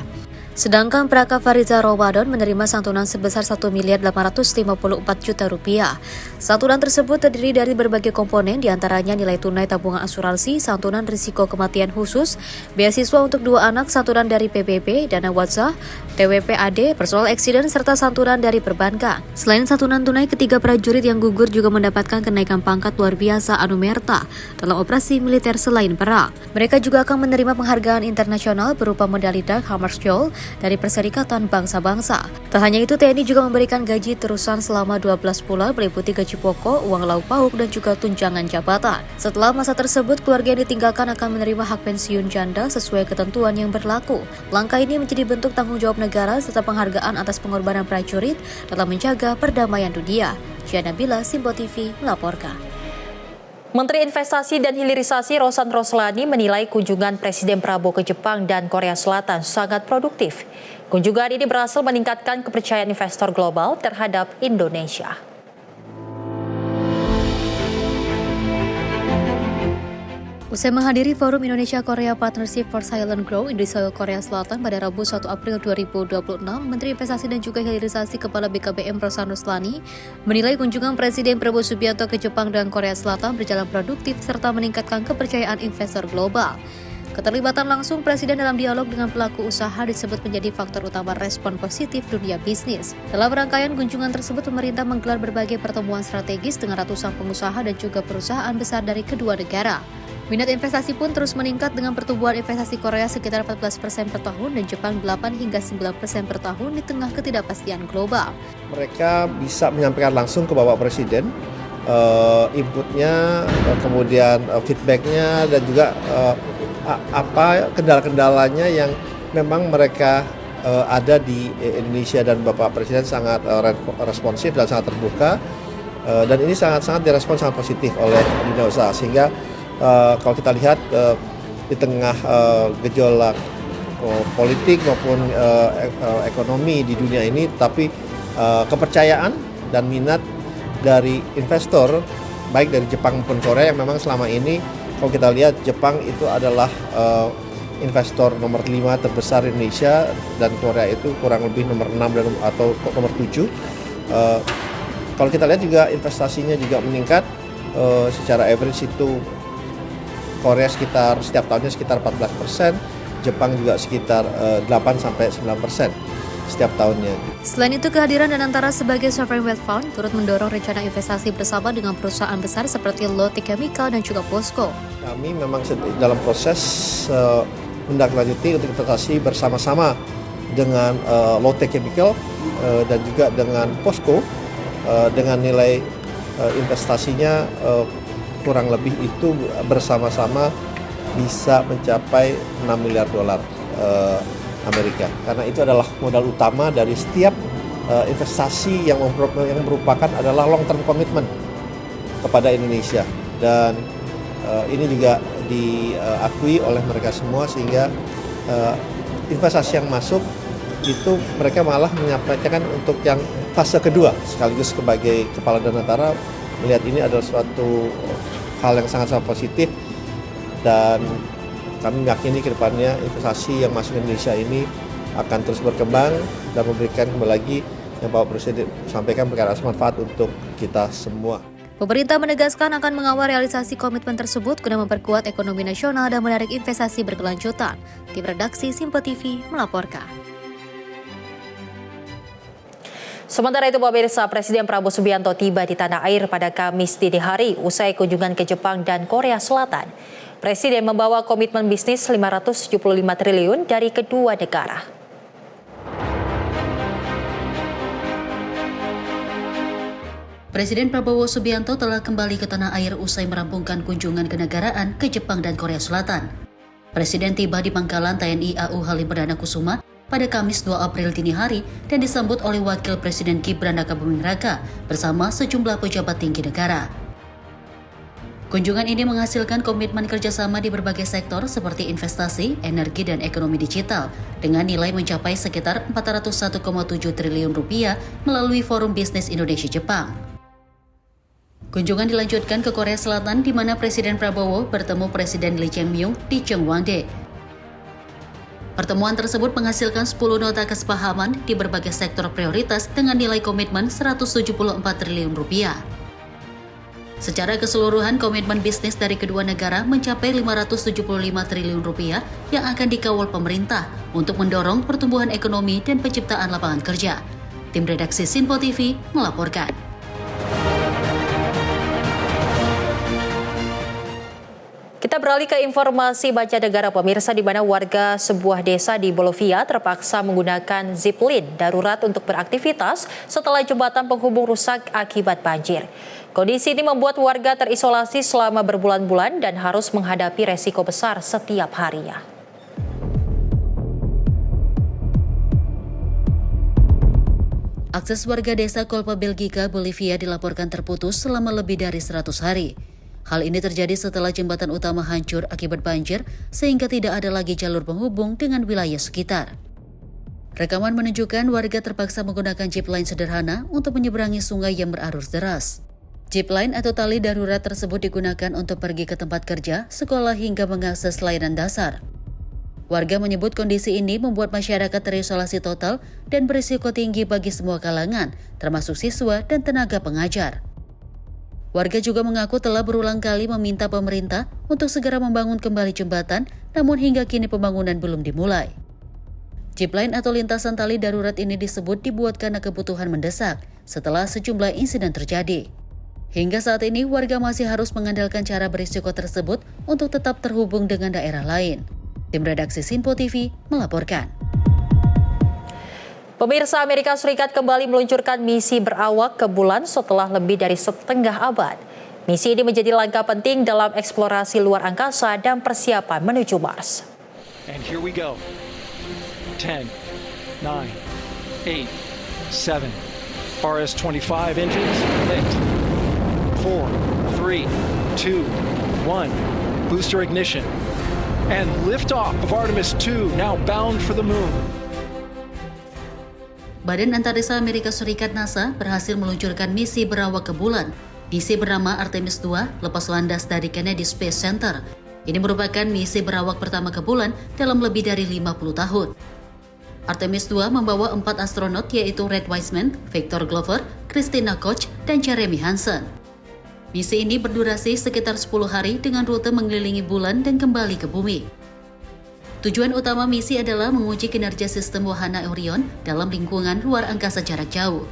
Sedangkan Praka Farizal Ramadan menerima santunan sebesar 1.854 juta rupiah. Santunan tersebut terdiri dari berbagai komponen, diantaranya nilai tunai tabungan asuransi, santunan risiko kematian khusus, beasiswa untuk 2 anak, santunan dari PBB, dana WhatsApp, TWP-AD, personal accident, serta santunan dari perbankan. Selain santunan tunai, ketiga prajurit yang gugur juga mendapatkan kenaikan pangkat luar biasa anumerta dalam operasi militer selain perang. Mereka juga akan menerima penghargaan internasional berupa medali Dag Hammarskjöld dari Perserikatan Bangsa-Bangsa. Tak hanya itu, TNI juga memberikan gaji terusan selama 12 bulan meliputi gaji pokok, uang lauk pauk, dan juga tunjangan jabatan. Setelah masa tersebut, keluarga yang ditinggalkan akan menerima hak pensiun janda sesuai ketentuan yang berlaku. Langkah ini menjadi bentuk tanggung jawab negara serta penghargaan atas pengorbanan prajurit dalam menjaga perdamaian dunia. Jana Bila, Simpo TV melaporkan. Menteri Investasi dan Hilirisasi Rosan Roslani menilai kunjungan Presiden Prabowo ke Jepang dan Korea Selatan sangat produktif. Kunjungan ini berhasil meningkatkan kepercayaan investor global terhadap Indonesia. Usai menghadiri Forum Indonesia-Korea Partnership for Silent Growth di Seoul, Korea Selatan pada Rabu 1 April 2026, Menteri Investasi dan juga Hilirisasi Kepala BKPM Rosan Roslani menilai kunjungan Presiden Prabowo Subianto ke Jepang dan Korea Selatan berjalan produktif serta meningkatkan kepercayaan investor global. Keterlibatan langsung Presiden dalam dialog dengan pelaku usaha disebut menjadi faktor utama respon positif dunia bisnis. Dalam rangkaian kunjungan tersebut, pemerintah menggelar berbagai pertemuan strategis dengan ratusan pengusaha dan juga perusahaan besar dari kedua negara. Minat investasi pun terus meningkat dengan pertumbuhan investasi Korea sekitar 14% per tahun dan Jepang 8 hingga 9% per tahun di tengah ketidakpastian global. Mereka bisa menyampaikan langsung ke Bapak Presiden inputnya, kemudian feedbacknya dan juga apa kendala-kendalanya yang memang mereka ada di Indonesia, dan Bapak Presiden sangat responsif dan sangat terbuka, dan ini sangat direspon sangat positif oleh dunia usaha, sehingga kalau kita lihat di tengah gejolak politik maupun ekonomi di dunia ini, tapi kepercayaan dan minat dari investor baik dari Jepang maupun Korea, yang memang selama ini kalau kita lihat Jepang itu adalah investor nomor 5 terbesar Indonesia, dan Korea itu kurang lebih nomor 6 atau nomor 7. Kalau kita lihat juga investasinya juga meningkat, secara average itu Korea setiap tahunnya sekitar 14%, Jepang juga sekitar 8-9% setiap tahunnya. Selain itu, kehadiran Danantara sebagai sovereign wealth fund turut mendorong rencana investasi bersama dengan perusahaan besar seperti Lotte Chemical dan juga POSCO. Kami memang dalam proses menindaklanjuti untuk investasi bersama-sama dengan Lotte Chemical dan juga dengan POSCO, dengan nilai investasinya kurang lebih itu bersama-sama bisa mencapai 6 miliar dolar Amerika. Karena itu adalah modal utama dari setiap investasi yang merupakan adalah long term commitment kepada Indonesia, dan ini juga diakui oleh mereka semua, sehingga investasi yang masuk itu mereka malah menyampaikan untuk yang fase kedua, sekaligus sebagai Kepala Danantara melihat ini adalah suatu hal yang sangat-sangat positif, dan kami meyakini ke depannya investasi yang masuk ke Indonesia ini akan terus berkembang dan memberikan kembali lagi yang Bapak Presiden sampaikan berkaitan manfaat untuk kita semua. Pemerintah menegaskan akan mengawal realisasi komitmen tersebut guna memperkuat ekonomi nasional dan menarik investasi berkelanjutan. Tim redaksi Simpo TV melaporkan. Sementara itu, pemirsa, Presiden Prabowo Subianto tiba di tanah air pada Kamis dini hari usai kunjungan ke Jepang dan Korea Selatan. Presiden membawa komitmen bisnis 575 triliun dari kedua negara. Presiden Prabowo Subianto telah kembali ke tanah air usai merampungkan kunjungan kenegaraan ke Jepang dan Korea Selatan. Presiden tiba di Pangkalan TNI AU Halim Perdana Kusuma pada Kamis 2 April dini hari dan disambut oleh Wakil Presiden Gibran Rakabuming Raka bersama sejumlah pejabat tinggi negara. Kunjungan ini menghasilkan komitmen kerjasama di berbagai sektor seperti investasi, energi, dan ekonomi digital dengan nilai mencapai sekitar 401,7 triliun rupiah melalui Forum Bisnis Indonesia-Jepang. Kunjungan dilanjutkan ke Korea Selatan di mana Presiden Prabowo bertemu Presiden Lee Jae-myung di Cheongwangde. Pertemuan tersebut menghasilkan 10 nota kesepahaman di berbagai sektor prioritas dengan nilai komitmen 174 triliun rupiah. Secara keseluruhan, komitmen bisnis dari kedua negara mencapai 575 triliun rupiah yang akan dikawal pemerintah untuk mendorong pertumbuhan ekonomi dan penciptaan lapangan kerja. Tim redaksi Simpo TV melaporkan. Kita beralih ke informasi mancanegara, pemirsa, di mana warga sebuah desa di Bolivia terpaksa menggunakan zipline darurat untuk beraktivitas setelah jembatan penghubung rusak akibat banjir. Kondisi ini membuat warga terisolasi selama berbulan-bulan dan harus menghadapi resiko besar setiap harinya. Akses warga desa Colpa Belgica, Bolivia dilaporkan terputus selama lebih dari 100 hari. Hal ini terjadi setelah jembatan utama hancur akibat banjir sehingga tidak ada lagi jalur penghubung dengan wilayah sekitar. Rekaman menunjukkan warga terpaksa menggunakan jeep line sederhana untuk menyeberangi sungai yang berarus deras. Jeep line atau tali darurat tersebut digunakan untuk pergi ke tempat kerja, sekolah hingga mengakses layanan dasar. Warga menyebut kondisi ini membuat masyarakat terisolasi total dan berisiko tinggi bagi semua kalangan, termasuk siswa dan tenaga pengajar. Warga juga mengaku telah berulang kali meminta pemerintah untuk segera membangun kembali jembatan, namun hingga kini pembangunan belum dimulai. Zipline atau lintasan tali darurat ini disebut dibuat karena kebutuhan mendesak setelah sejumlah insiden terjadi. Hingga saat ini, warga masih harus mengandalkan cara berisiko tersebut untuk tetap terhubung dengan daerah lain. Tim redaksi Sinpo TV melaporkan. Pemirsa, Amerika Serikat kembali meluncurkan misi berawak ke bulan setelah lebih dari setengah abad. Misi ini menjadi langkah penting dalam eksplorasi luar angkasa dan persiapan menuju Mars. And here we go. 10, 9, 8, 7, RS-25 engines lit. 4, 3, 2, 1, booster ignition. And liftoff of Artemis 2, now bound for the moon. Badan Antariksa Amerika Serikat NASA berhasil meluncurkan misi berawak ke bulan. Misi bernama Artemis 2 lepas landas dari Kennedy Space Center. Ini merupakan misi berawak pertama ke bulan dalam lebih dari 50 tahun. Artemis 2 membawa 4 astronot yaitu Red Wiseman, Victor Glover, Christina Koch, dan Jeremy Hansen. Misi ini berdurasi sekitar 10 hari dengan rute mengelilingi bulan dan kembali ke bumi. Tujuan utama misi adalah menguji kinerja sistem wahana Orion dalam lingkungan luar angkasa jarak jauh.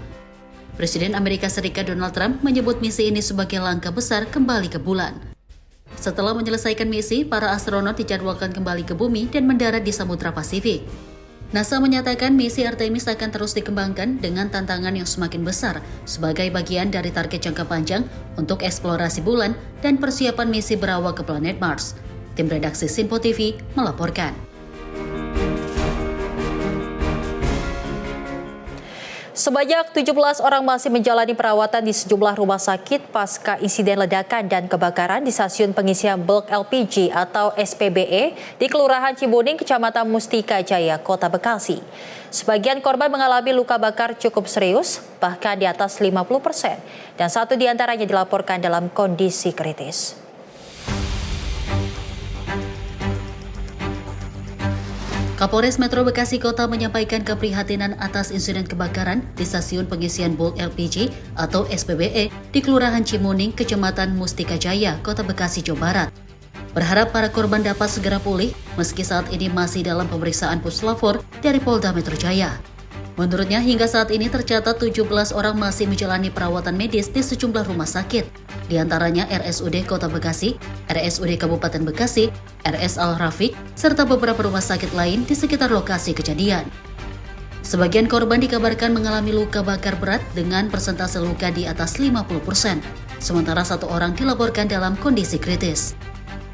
Presiden Amerika Serikat Donald Trump menyebut misi ini sebagai langkah besar kembali ke bulan. Setelah menyelesaikan misi, para astronot dijadwalkan kembali ke bumi dan mendarat di Samudra Pasifik. NASA menyatakan misi Artemis akan terus dikembangkan dengan tantangan yang semakin besar sebagai bagian dari target jangka panjang untuk eksplorasi bulan dan persiapan misi berawak ke planet Mars. Tim redaksi Sinpo TV melaporkan. Sebanyak 17 orang masih menjalani perawatan di sejumlah rumah sakit pasca insiden ledakan dan kebakaran di stasiun pengisian bulk LPG atau SPBE di Kelurahan Cibuning, Kecamatan Mustika Jaya, Kota Bekasi. Sebagian korban mengalami luka bakar cukup serius, bahkan di atas 50%, dan satu di antaranya dilaporkan dalam kondisi kritis. Kapolres Metro Bekasi Kota menyampaikan keprihatinan atas insiden kebakaran di stasiun pengisian bulk LPG atau SPBE di Kelurahan Cimuning, Kecamatan Mustika Jaya, Kota Bekasi, Jawa Barat. Berharap para korban dapat segera pulih meski saat ini masih dalam pemeriksaan puslapor dari Polda Metro Jaya. Menurutnya hingga saat ini tercatat 17 orang masih menjalani perawatan medis di sejumlah rumah sakit, di antaranya RSUD Kota Bekasi, RSUD Kabupaten Bekasi, RS Al-Rafiq, serta beberapa rumah sakit lain di sekitar lokasi kejadian. Sebagian korban dikabarkan mengalami luka bakar berat dengan persentase luka di atas 50%, sementara satu orang dilaporkan dalam kondisi kritis.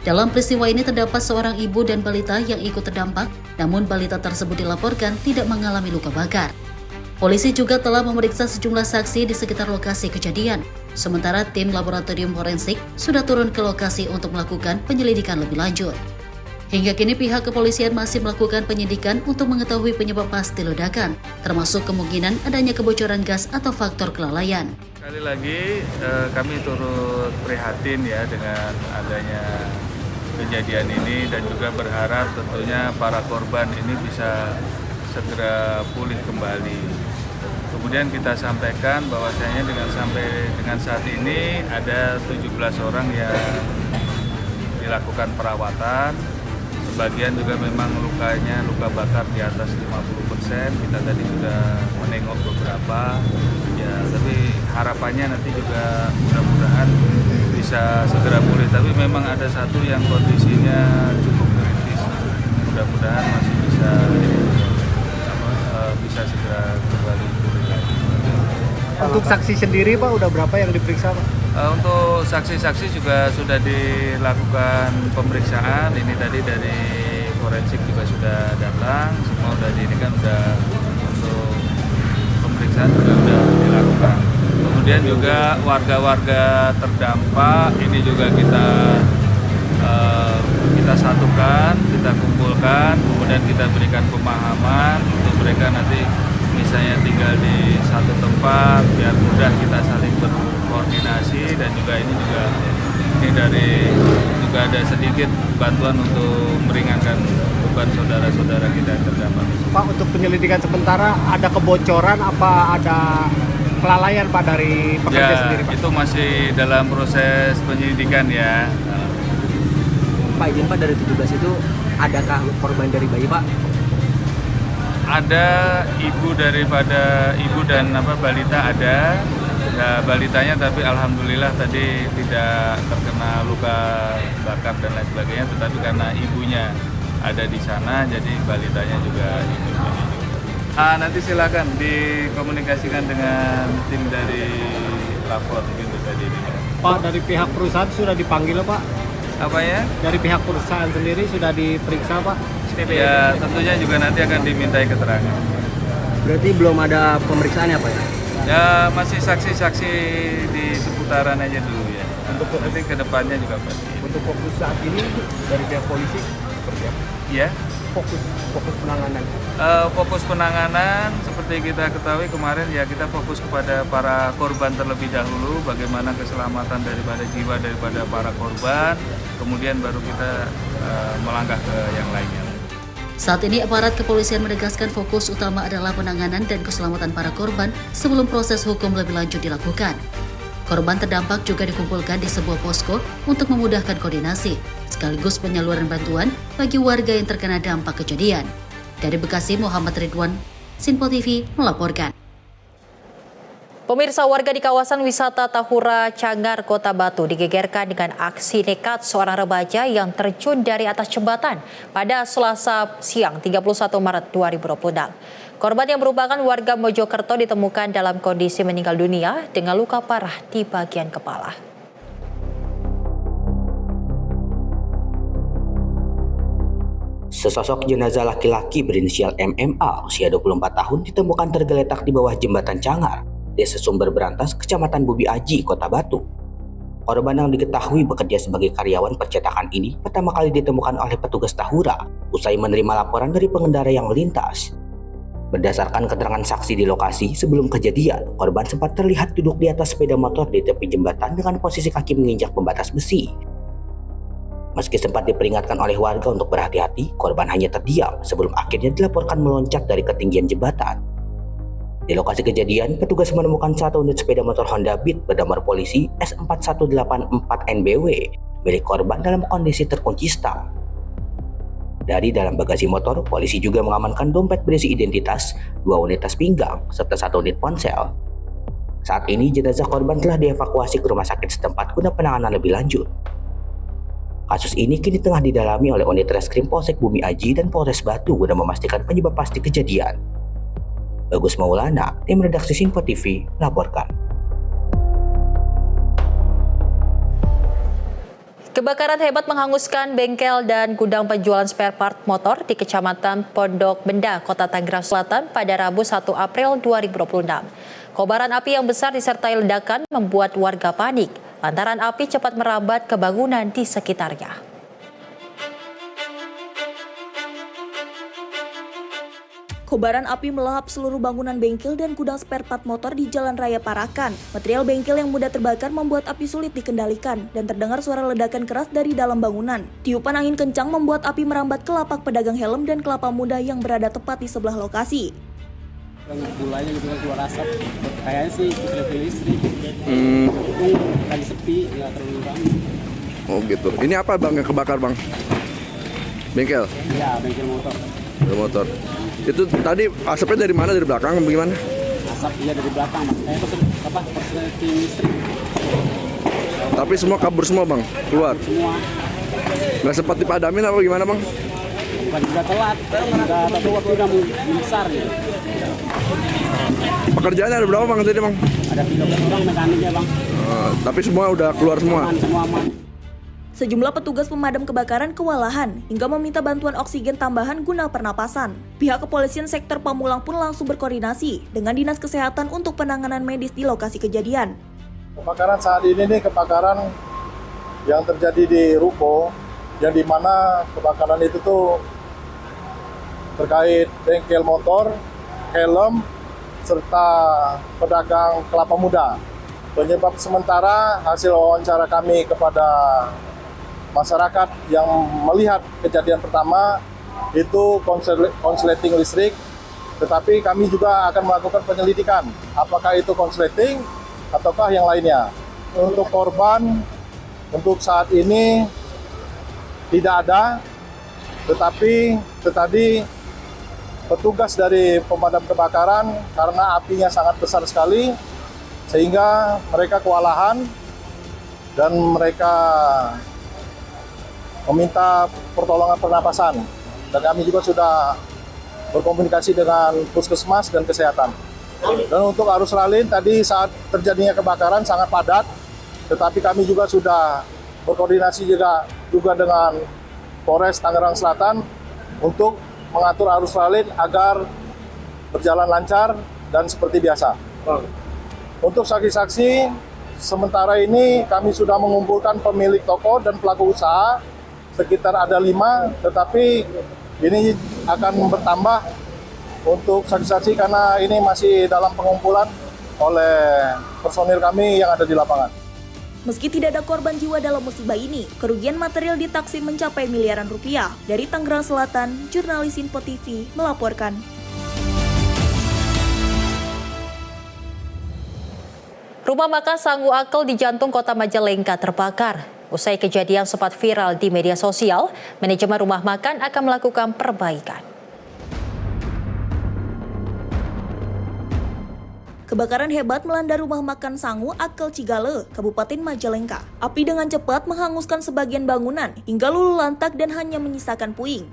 Dalam peristiwa ini terdapat seorang ibu dan balita yang ikut terdampak, namun balita tersebut dilaporkan tidak mengalami luka bakar. Polisi juga telah memeriksa sejumlah saksi di sekitar lokasi kejadian, sementara tim laboratorium forensik sudah turun ke lokasi untuk melakukan penyelidikan lebih lanjut. Hingga kini pihak kepolisian masih melakukan penyidikan untuk mengetahui penyebab pasti ledakan, termasuk kemungkinan adanya kebocoran gas atau faktor kelalaian. Sekali lagi kami turut prihatin ya dengan adanya kejadian ini dan juga berharap tentunya para korban ini bisa segera pulih kembali. Kemudian kita sampaikan bahwasanya dengan saat ini ada 17 orang yang dilakukan perawatan. Sebagian juga memang lukanya luka bakar di atas 50%. Kita tadi sudah menengok beberapa. Ya, tapi harapannya nanti juga mudah-mudahan bisa segera pulih. Tapi memang ada satu yang kondisinya cukup kritis. Mudah-mudahan masih bisa segera kembali pulih lagi. Untuk saksi sendiri Pak, udah berapa yang diperiksa Pak? Untuk saksi-saksi juga sudah dilakukan pemeriksaan. Ini tadi dari forensik juga sudah datang. Semua sudah ini kan sudah untuk pemeriksaan juga sudah dilakukan. Kemudian juga warga-warga terdampak ini juga kita satukan, kita kumpulkan, kemudian kita berikan pemahaman untuk mereka nanti misalnya tinggal di satu tempat biar mudah kita saling berkoordinasi, dan juga ini juga ada sedikit bantuan untuk meringankan beban saudara-saudara kita yang terdampak. Pak, untuk penyelidikan sementara ada kebocoran apa ada kelalaian Pak dari pekerja sendiri Pak? Itu masih dalam proses penyelidikan ya. Pak, izin Pak, dari 17 itu adakah korban dari bayi Pak? Ada ibu dan balita ada. Nah, balitanya tapi alhamdulillah tadi tidak terkena luka bakar dan lain sebagainya, tetapi karena ibunya ada di sana jadi balitanya juga ikut. Nanti silakan dikomunikasikan dengan tim dari lapor mungkin bisa Pak, dari pihak perusahaan sudah dipanggil Pak? Apa ya? Dari pihak perusahaan sendiri sudah diperiksa Pak? Ya tentunya juga nanti akan dimintai keterangan. Berarti belum ada pemeriksaan ya Pak ya? Ya masih saksi-saksi di seputaran aja dulu ya. Nanti kedepannya juga pasti. Untuk fokus saat ini dari pihak polisi seperti apa? Ya. Fokus penanganan. Fokus penanganan seperti kita ketahui kemarin ya kita fokus kepada para korban terlebih dahulu, bagaimana keselamatan daripada jiwa daripada para korban, kemudian baru kita melangkah ke yang lainnya. Saat ini aparat kepolisian menegaskan fokus utama adalah penanganan dan keselamatan para korban sebelum proses hukum lebih lanjut dilakukan. Korban terdampak juga dikumpulkan di sebuah posko untuk memudahkan koordinasi, sekaligus penyaluran bantuan bagi warga yang terkena dampak kejadian. Dari Bekasi, Muhammad Ridwan, Sinpo TV melaporkan. Pemirsa, warga di kawasan wisata Tahura Cangar, Kota Batu digegerkan dengan aksi nekat seorang remaja yang terjun dari atas jembatan pada Selasa siang 31 Maret 2026. Korban yang merupakan warga Mojokerto ditemukan dalam kondisi meninggal dunia dengan luka parah di bagian kepala. Sesosok jenazah laki-laki berinisial MMA usia 24 tahun ditemukan tergeletak di bawah jembatan Cangar, Desa Sumber Berantas, Kecamatan Bubi Aji, Kota Batu. Korban yang diketahui bekerja sebagai karyawan percetakan ini pertama kali ditemukan oleh petugas Tahura usai menerima laporan dari pengendara yang melintas. Berdasarkan keterangan saksi di lokasi, sebelum kejadian, korban sempat terlihat duduk di atas sepeda motor di tepi jembatan dengan posisi kaki menginjak pembatas besi. Meski sempat diperingatkan oleh warga untuk berhati-hati, korban hanya terdiam sebelum akhirnya dilaporkan meloncat dari ketinggian jembatan. Di lokasi kejadian, petugas menemukan satu unit sepeda motor Honda Beat bernomor polisi S4184NBW milik korban dalam kondisi terkunci stang. Dari dalam bagasi motor, polisi juga mengamankan dompet berisi identitas, 2 unit tas pinggang, serta 1 unit ponsel. Saat ini jenazah korban telah dievakuasi ke rumah sakit setempat guna penanganan lebih lanjut. Kasus ini kini tengah didalami oleh unit Reskrim Polsek Bumi Aji dan Polres Batu guna memastikan penyebab pasti kejadian. Bagus Maulana, tim redaksi Sinpo TV, melaporkan. Kebakaran hebat menghanguskan bengkel dan gudang penjualan spare part motor di Kecamatan Pondok Benda, Kota Tangerang Selatan pada Rabu 1 April 2026. Kobaran api yang besar disertai ledakan membuat warga panik lantaran api cepat merambat ke bangunan di sekitarnya. Kobaran api melahap seluruh bangunan bengkel dan gudang spare part motor di Jalan Raya Parakan. Material bengkel yang mudah terbakar membuat api sulit dikendalikan dan terdengar suara ledakan keras dari dalam bangunan. Tiupan angin kencang membuat api merambat ke lapak pedagang helm dan kelapa muda yang berada tepat di sebelah lokasi. Mulanya gitu kan keluar asap, kayaknya sih listrik. Lagi sepi, nggak terlalu ramai. Oh gitu. Ini apa bang yang kebakar bang? Bengkel? Iya, bengkel motor. Bengkel motor. Itu tadi asapnya dari mana? Dari belakang? Bagaimana? Asap iya dari belakang, mas. Kayak korsleting listrik. Tapi semua kabur semua bang, keluar. Semua. Nggak sempat dipadamin apa gimana bang? Bukan juga telat, tapi waktu udah besar gitu. Pekerjaannya ada berapa bang tadi bang? Ada 13 orang mekaniknya bang. Tapi semua udah keluar semua? Semua aman. Sejumlah petugas pemadam kebakaran kewalahan hingga meminta bantuan oksigen tambahan guna pernapasan. Pihak kepolisian sektor Pamulang pun langsung berkoordinasi dengan Dinas Kesehatan untuk penanganan medis di lokasi kejadian. Kebakaran saat ini nih kebakaran yang terjadi di ruko, yang dimana kebakaran itu tuh terkait bengkel motor, helm, serta pedagang kelapa muda. Penyebab sementara hasil wawancara kami kepada masyarakat yang melihat kejadian pertama itu konsleting listrik tetapi kami juga akan melakukan penyelidikan apakah itu konsleting ataukah yang lainnya. Untuk korban untuk saat ini tidak ada, tetapi tadi petugas dari pemadam kebakaran karena apinya sangat besar sekali sehingga mereka kewalahan dan mereka meminta pertolongan pernapasan, dan kami juga sudah berkomunikasi dengan puskesmas dan kesehatan. Dan untuk arus lalin tadi saat terjadinya kebakaran sangat padat, tetapi kami juga sudah berkoordinasi juga dengan Polres Tangerang Selatan untuk mengatur arus lalin agar berjalan lancar dan seperti biasa. Untuk saksi-saksi, sementara ini kami sudah mengumpulkan pemilik toko dan pelaku usaha, sekitar ada 5, tetapi ini akan bertambah untuk saksi-saksi karena ini masih dalam pengumpulan oleh personil kami yang ada di lapangan. Meski tidak ada korban jiwa dalam musibah ini, kerugian material ditaksir mencapai miliaran rupiah. Dari Tangerang Selatan, jurnalis Info TV melaporkan. Rumah makan Sangu Akel di jantung kota Majalengka terbakar. Usai kejadian sempat viral di media sosial, manajemen rumah makan akan melakukan perbaikan. Kebakaran hebat melanda rumah makan Sangu Akel Cigale, Kabupaten Majalengka. Api dengan cepat menghanguskan sebagian bangunan hingga luluh lantak dan hanya menyisakan puing.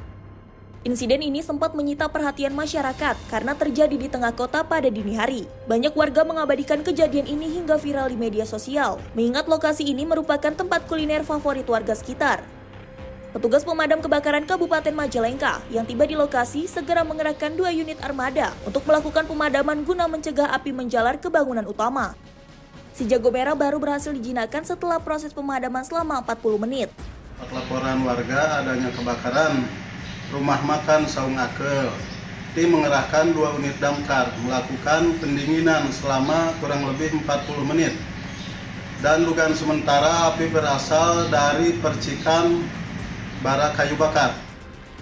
Insiden ini sempat menyita perhatian masyarakat karena terjadi di tengah kota pada dini hari. Banyak warga mengabadikan kejadian ini hingga viral di media sosial, mengingat lokasi ini merupakan tempat kuliner favorit warga sekitar. Petugas pemadam kebakaran Kabupaten Majalengka yang tiba di lokasi segera mengerahkan 2 unit armada untuk melakukan pemadaman guna mencegah api menjalar ke bangunan utama. Si jago merah baru berhasil dijinakkan setelah proses pemadaman selama 40 menit. Laporan warga adanya kebakaran rumah makan Sangu Akel. Tim mengerahkan 2 unit damkar melakukan pendinginan selama kurang lebih 40 menit. Dan dugaan sementara api berasal dari percikan bara kayu bakar.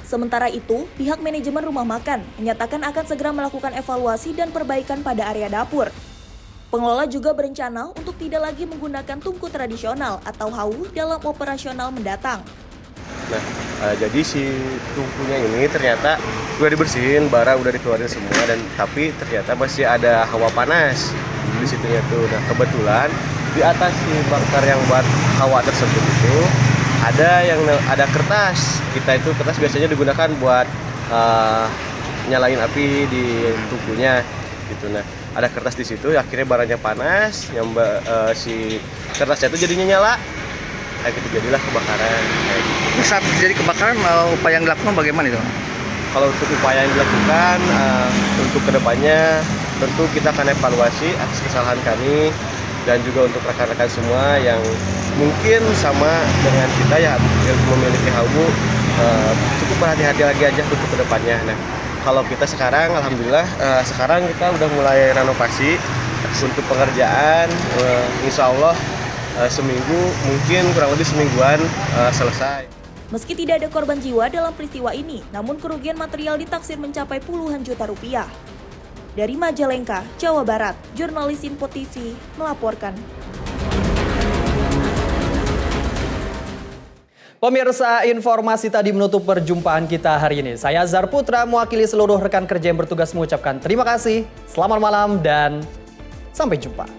Sementara itu, pihak manajemen rumah makan menyatakan akan segera melakukan evaluasi dan perbaikan pada area dapur. Pengelola juga berencana untuk tidak lagi menggunakan tungku tradisional atau hawu dalam operasional mendatang. Nah, jadi si tungkunya ini ternyata udah dibersihin, bara udah dikeluarin semua, dan tapi ternyata masih ada hawa panas di situnya tuh. Nah, kebetulan di atas si bakar yang buat hawa tersebut itu ada kertas. Itu kertas biasanya digunakan buat nyalain api di tungkunya gitu. Nah, ada kertas di situ, akhirnya baranya panas, si kertasnya itu jadinya nyala. Kayak gitu jadilah kebakaran. Saat terjadi kebakaran, upaya yang dilakukan bagaimana itu? Kalau untuk upaya yang dilakukan untuk kedepannya tentu kita akan evaluasi atas kesalahan kami dan juga untuk rekan-rekan semua yang mungkin sama dengan kita ya yang memiliki hawu, cukup berhati-hati lagi aja untuk kedepannya. Nah, kalau kita sekarang alhamdulillah sekarang kita udah mulai renovasi untuk pengerjaan, insya Allah seminggu, mungkin kurang lebih semingguan selesai. Meski tidak ada korban jiwa dalam peristiwa ini, namun kerugian material ditaksir mencapai puluhan juta rupiah. Dari Majalengka, Jawa Barat, jurnalis Info TV melaporkan. Pemirsa, informasi tadi menutup perjumpaan kita hari ini. Saya Azhar Putra, mewakili seluruh rekan kerja yang bertugas mengucapkan terima kasih, selamat malam, dan sampai jumpa.